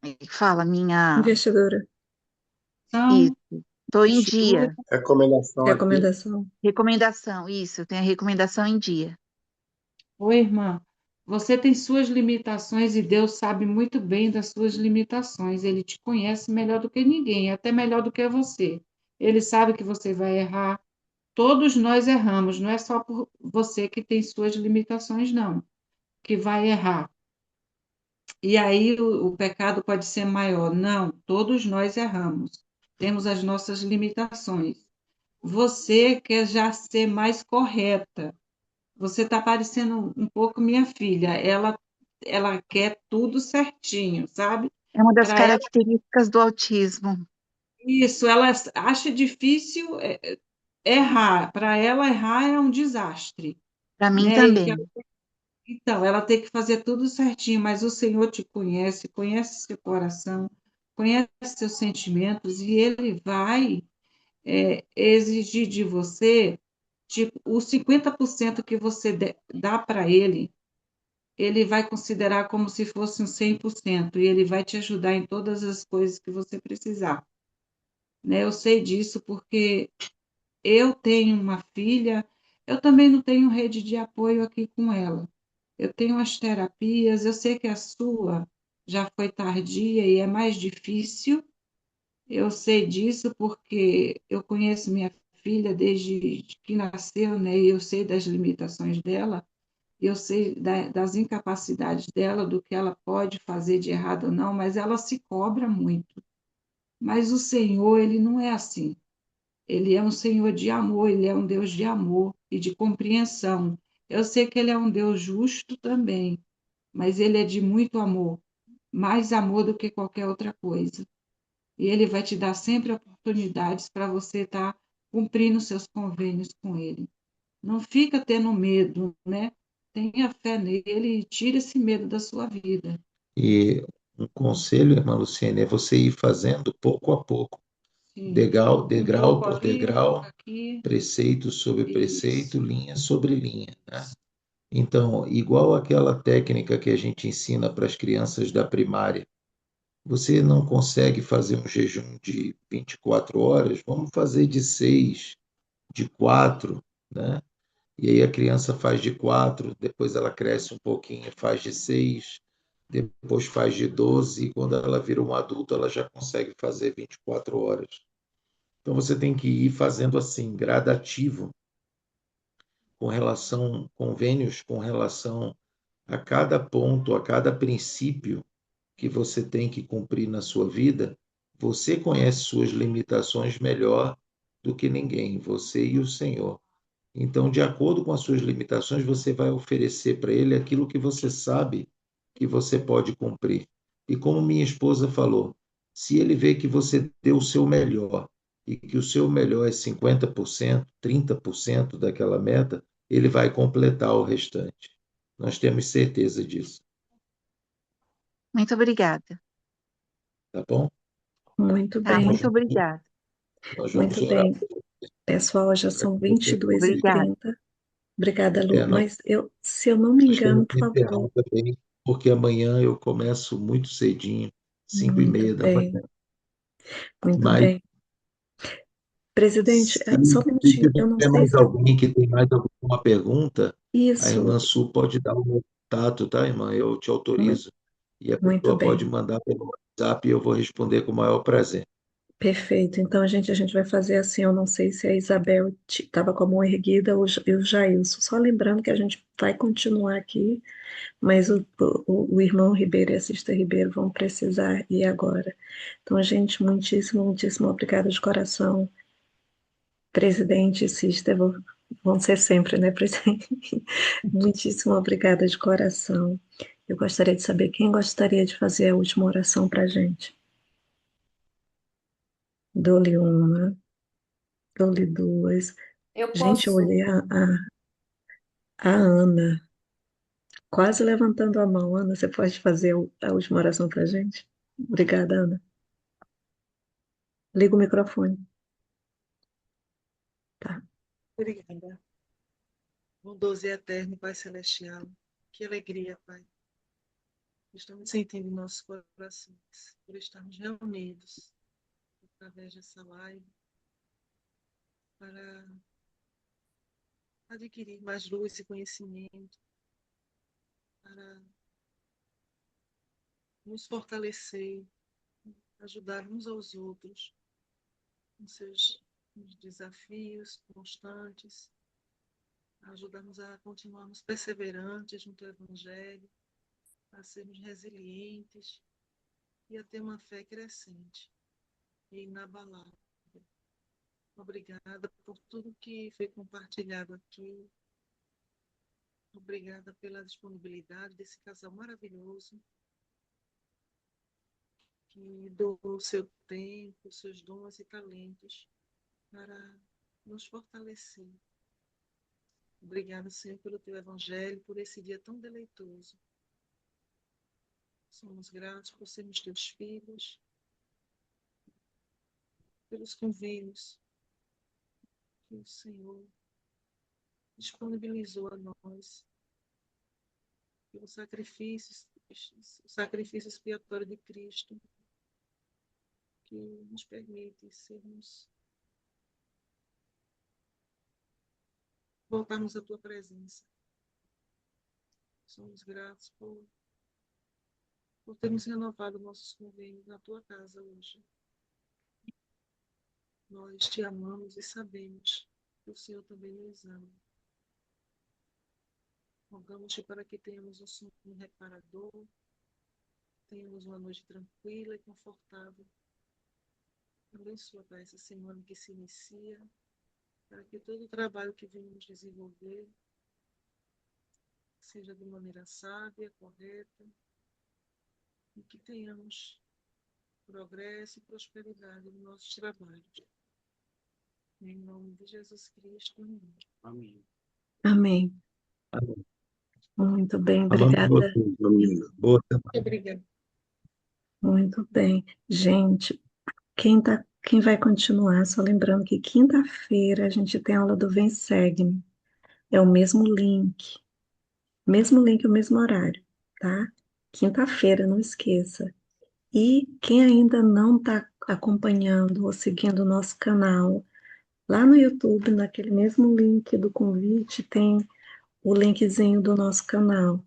como é que fala, minha, Investidora, São isso, estou em mistura. dia. Recomendação aqui. Recomendação, isso, eu tenho a recomendação em dia. Oi, irmã. Você tem suas limitações e Deus sabe muito bem das suas limitações. Ele te conhece melhor do que ninguém, até melhor do que você. Ele sabe que você vai errar. Todos nós erramos, não é só por você que tem suas limitações, não, que vai errar. E aí o pecado pode ser maior. Não, todos nós erramos. Temos as nossas limitações. Você quer já ser mais correta. Você está parecendo um pouco minha filha. Ela quer tudo certinho, sabe? É uma das Para ela, características do autismo. isso, ela acha difícil errar. Para ela, errar é um desastre, Para mim né? também. Então, ela tem que fazer tudo certinho, mas o Senhor te conhece, conhece seu coração, conhece seus sentimentos, e Ele vai exigir de você, tipo, os 50% que você dá para Ele, Ele vai considerar como se fosse um 100%, e Ele vai te ajudar em todas as coisas que você precisar, né? Eu sei disso porque eu tenho uma filha, eu também não tenho rede de apoio aqui com ela. Eu tenho as terapias, eu sei que a sua já foi tardia e é mais difícil. Eu sei disso porque eu conheço minha filha desde que nasceu, né? E eu sei das limitações dela, eu sei das incapacidades dela, do que ela pode fazer de errado ou não, mas ela se cobra muito. Mas o Senhor, ele não é assim. Ele é um Senhor de amor, ele é um Deus de amor e de compreensão. Eu sei que ele é um Deus justo também, mas ele é de muito amor, mais amor do que qualquer outra coisa. E ele vai te dar sempre oportunidades para você estar cumprindo seus convênios com ele. Não fica tendo medo, né? Tenha fé nele e tire esse medo da sua vida. E um conselho, irmã Luciene, é você ir fazendo pouco a pouco, Sim. degrau, Um degrau pouco por ali, um pouco degrau, aqui. preceito sobre preceito, Isso. linha sobre linha, né? Então, igual aquela técnica que a gente ensina para as crianças da primária, você não consegue fazer um jejum de 24 horas, vamos fazer de 6, de 4, né? E aí a criança faz de 4, depois ela cresce um pouquinho, faz de 6, depois faz de 12, e quando ela vira um adulto, ela já consegue fazer 24 horas. Então você tem que ir fazendo assim, gradativo, com relação, convênios com relação a cada ponto, a cada princípio que você tem que cumprir na sua vida. Você conhece suas limitações melhor do que ninguém, você e o Senhor. Então, de acordo com as suas limitações, você vai oferecer para ele aquilo que você sabe que você pode cumprir. E como minha esposa falou, se ele vê que você deu o seu melhor e que o seu melhor é 50%, 30% daquela meta, ele vai completar o restante. Nós temos certeza disso, Muito obrigada. tá bom? Muito Tá, Nós muito bem, vamos, obrigada. nós vamos muito orar bem. Pessoal, já para que são você consiga. 22h30. Obrigada, Lu. É, Mas se eu não me nós temos engano, por que encerrar favor. também, porque amanhã eu começo muito cedinho, cinco e Muito meia da bem, manhã. muito Mas bem. Presidente, se, só um se minutinho. Eu não tiver sei mais se alguém que tem mais alguma pergunta, a isso. irmã Su pode dar o meu contato, tá, irmã? Eu te Mu- autorizo. E a Muito pessoa pode bem. mandar pelo WhatsApp e eu vou responder com o maior prazer. Perfeito. Então, a gente vai fazer assim. Eu não sei se a Isabel estava com a mão erguida ou e o Jailson. Só lembrando que a gente vai continuar aqui, mas o irmão Ribeiro e a Sister Ribeiro vão precisar ir agora. Então, gente, muitíssimo, muitíssimo obrigada de coração. Presidente e Sister vão ser sempre, né, presidente? Muitíssimo obrigada de coração. Eu gostaria de saber quem gostaria de fazer a última oração para a gente. Dou-lhe uma, dou-lhe duas. Eu Gente, eu posso. olhei a Ana, quase levantando a mão. Ana, você pode fazer a última oração para a gente? Obrigada, Ana. Liga o microfone. Tá. Obrigada. Bondoso e eterno, Pai Celestial. Que alegria, Pai. Estamos sentindo em nossos corações por estarmos reunidos através dessa live para adquirir mais luz e conhecimento, para nos fortalecer, ajudar uns aos outros nos seus desafios constantes, ajudar-nos a continuarmos perseverantes junto ao Evangelho, a sermos resilientes e a ter uma fé crescente e inabalável. Obrigada por tudo que foi compartilhado aqui. Obrigada pela disponibilidade desse casal maravilhoso que doou o seu tempo, seus dons e talentos para nos fortalecer Obrigada, Senhor, pelo teu evangelho, por esse dia tão deleitoso. Somos gratos por sermos teus filhos, pelos convênios que o Senhor disponibilizou a nós, pelo o sacrifício expiatório de Cristo, que nos permite voltarmos à tua presença. Somos gratos por termos renovado nossos convênios na tua casa hoje. Nós te amamos e sabemos que o Senhor também nos ama. Rogamos-te para que tenhamos um sono reparador, tenhamos uma noite tranquila e confortável. Abençoa, Pai, essa semana que se inicia, para que todo o trabalho que venhamos desenvolver seja de maneira sábia, correta, e que tenhamos progresso e prosperidade nos nossos trabalhos. Em nome de Jesus Cristo. Amém. Amém. Amém. Muito bem, Falando com obrigada. vocês, Domingos. Boa semana. Obrigada. Muito bem. Gente, quem vai continuar? Só lembrando que quinta-feira a gente tem aula do Vem Segue-me. É o mesmo link, o mesmo horário, tá? Quinta-feira, não esqueça. E quem ainda não está acompanhando ou seguindo o nosso canal, lá no YouTube, naquele mesmo link do convite, tem o linkzinho do nosso canal.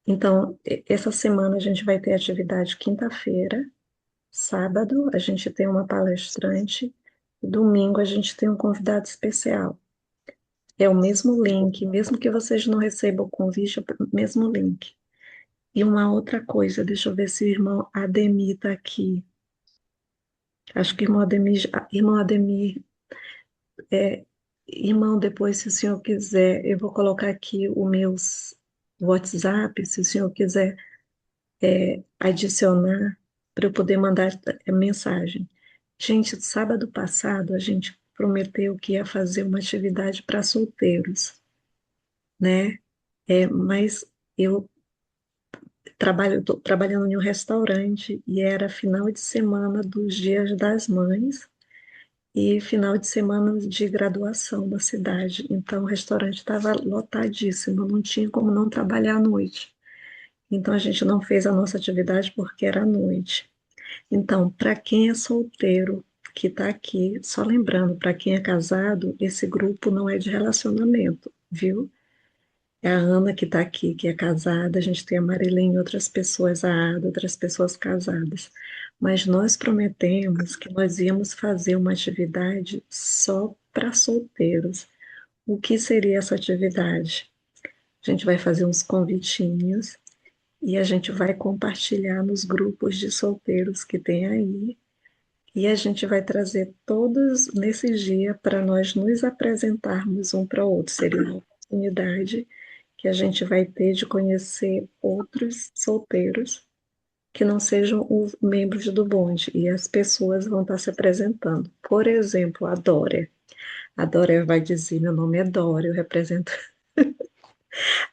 Então, essa semana a gente vai ter atividade quinta-feira, sábado a gente tem uma palestrante, e domingo a gente tem um convidado especial. É o mesmo link, mesmo que vocês não recebam o convite, é o mesmo link. E uma outra coisa, deixa eu ver se o irmão Ademir está aqui. Acho que irmão Ademir, é, irmão, depois, se o senhor quiser, eu vou colocar aqui o meu WhatsApp, se o senhor quiser adicionar, para eu poder mandar mensagem. Gente, sábado passado a gente prometeu que ia fazer uma atividade para solteiros, né? Mas eu estou trabalhando em um restaurante e era final de semana dos Dias das Mães e final de semana de graduação da cidade. Então o restaurante estava lotadíssimo, não tinha como não trabalhar à noite. Então a gente não fez a nossa atividade porque era à noite. Então, para quem é solteiro que está aqui, só lembrando, para quem é casado, esse grupo não é de relacionamento, viu? É a Ana que está aqui, que é casada, a gente tem a Marilene, outras pessoas, a Ada, outras pessoas casadas. Mas nós prometemos que nós íamos fazer uma atividade só para solteiros. O que seria essa atividade? A gente vai fazer uns convitinhos e a gente vai compartilhar nos grupos de solteiros que tem aí. E a gente vai trazer todos nesse dia para nós nos apresentarmos um para o outro. Seria uma oportunidade que a gente vai ter de conhecer outros solteiros que não sejam os membros do bonde. E as pessoas vão estar se apresentando. Por exemplo, a Dória. A Dória vai dizer: meu nome é Dória, eu represento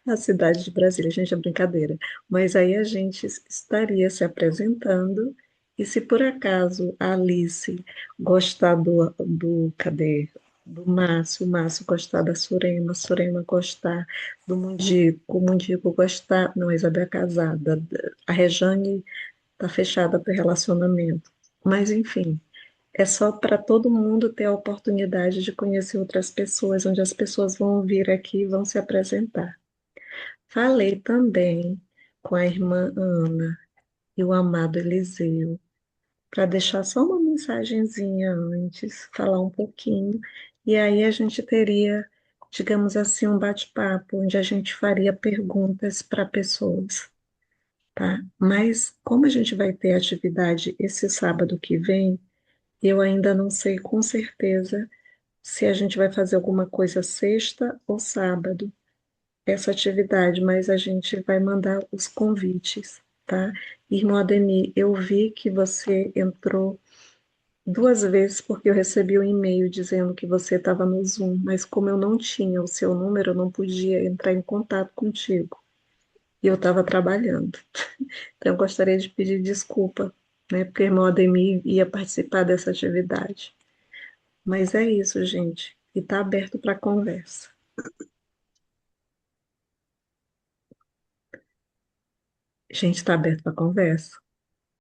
a cidade de Brasília. Gente, é brincadeira. Mas aí a gente estaria se apresentando, e se por acaso a Alice gostar cadê? Do Márcio, o Márcio gostar da Surema, a Surema gostar do Mundico, o Mundico gostar. Não, a Isabel é casada. A Rejane está fechada para relacionamento. Mas, enfim, é só para todo mundo ter a oportunidade de conhecer outras pessoas, onde as pessoas vão vir aqui e vão se apresentar. Falei também com a irmã Ana e o amado Eliseu, para deixar só uma mensagenzinha antes, falar um pouquinho, e aí a gente teria, digamos assim, um bate-papo, onde a gente faria perguntas para pessoas, tá? Mas como a gente vai ter atividade esse sábado que vem, eu ainda não sei com certeza se a gente vai fazer alguma coisa sexta ou sábado essa atividade, mas a gente vai mandar os convites, tá? Irmão Ademir, eu vi que você entrou duas vezes porque eu recebi um e-mail dizendo que você estava no Zoom, mas como eu não tinha o seu número, eu não podia entrar em contato contigo. E eu estava trabalhando. Então, eu gostaria de pedir desculpa, né? Porque o irmão Ademir ia participar dessa atividade. Mas é isso, gente. E está aberto para conversa. Gente, está aberto para conversa?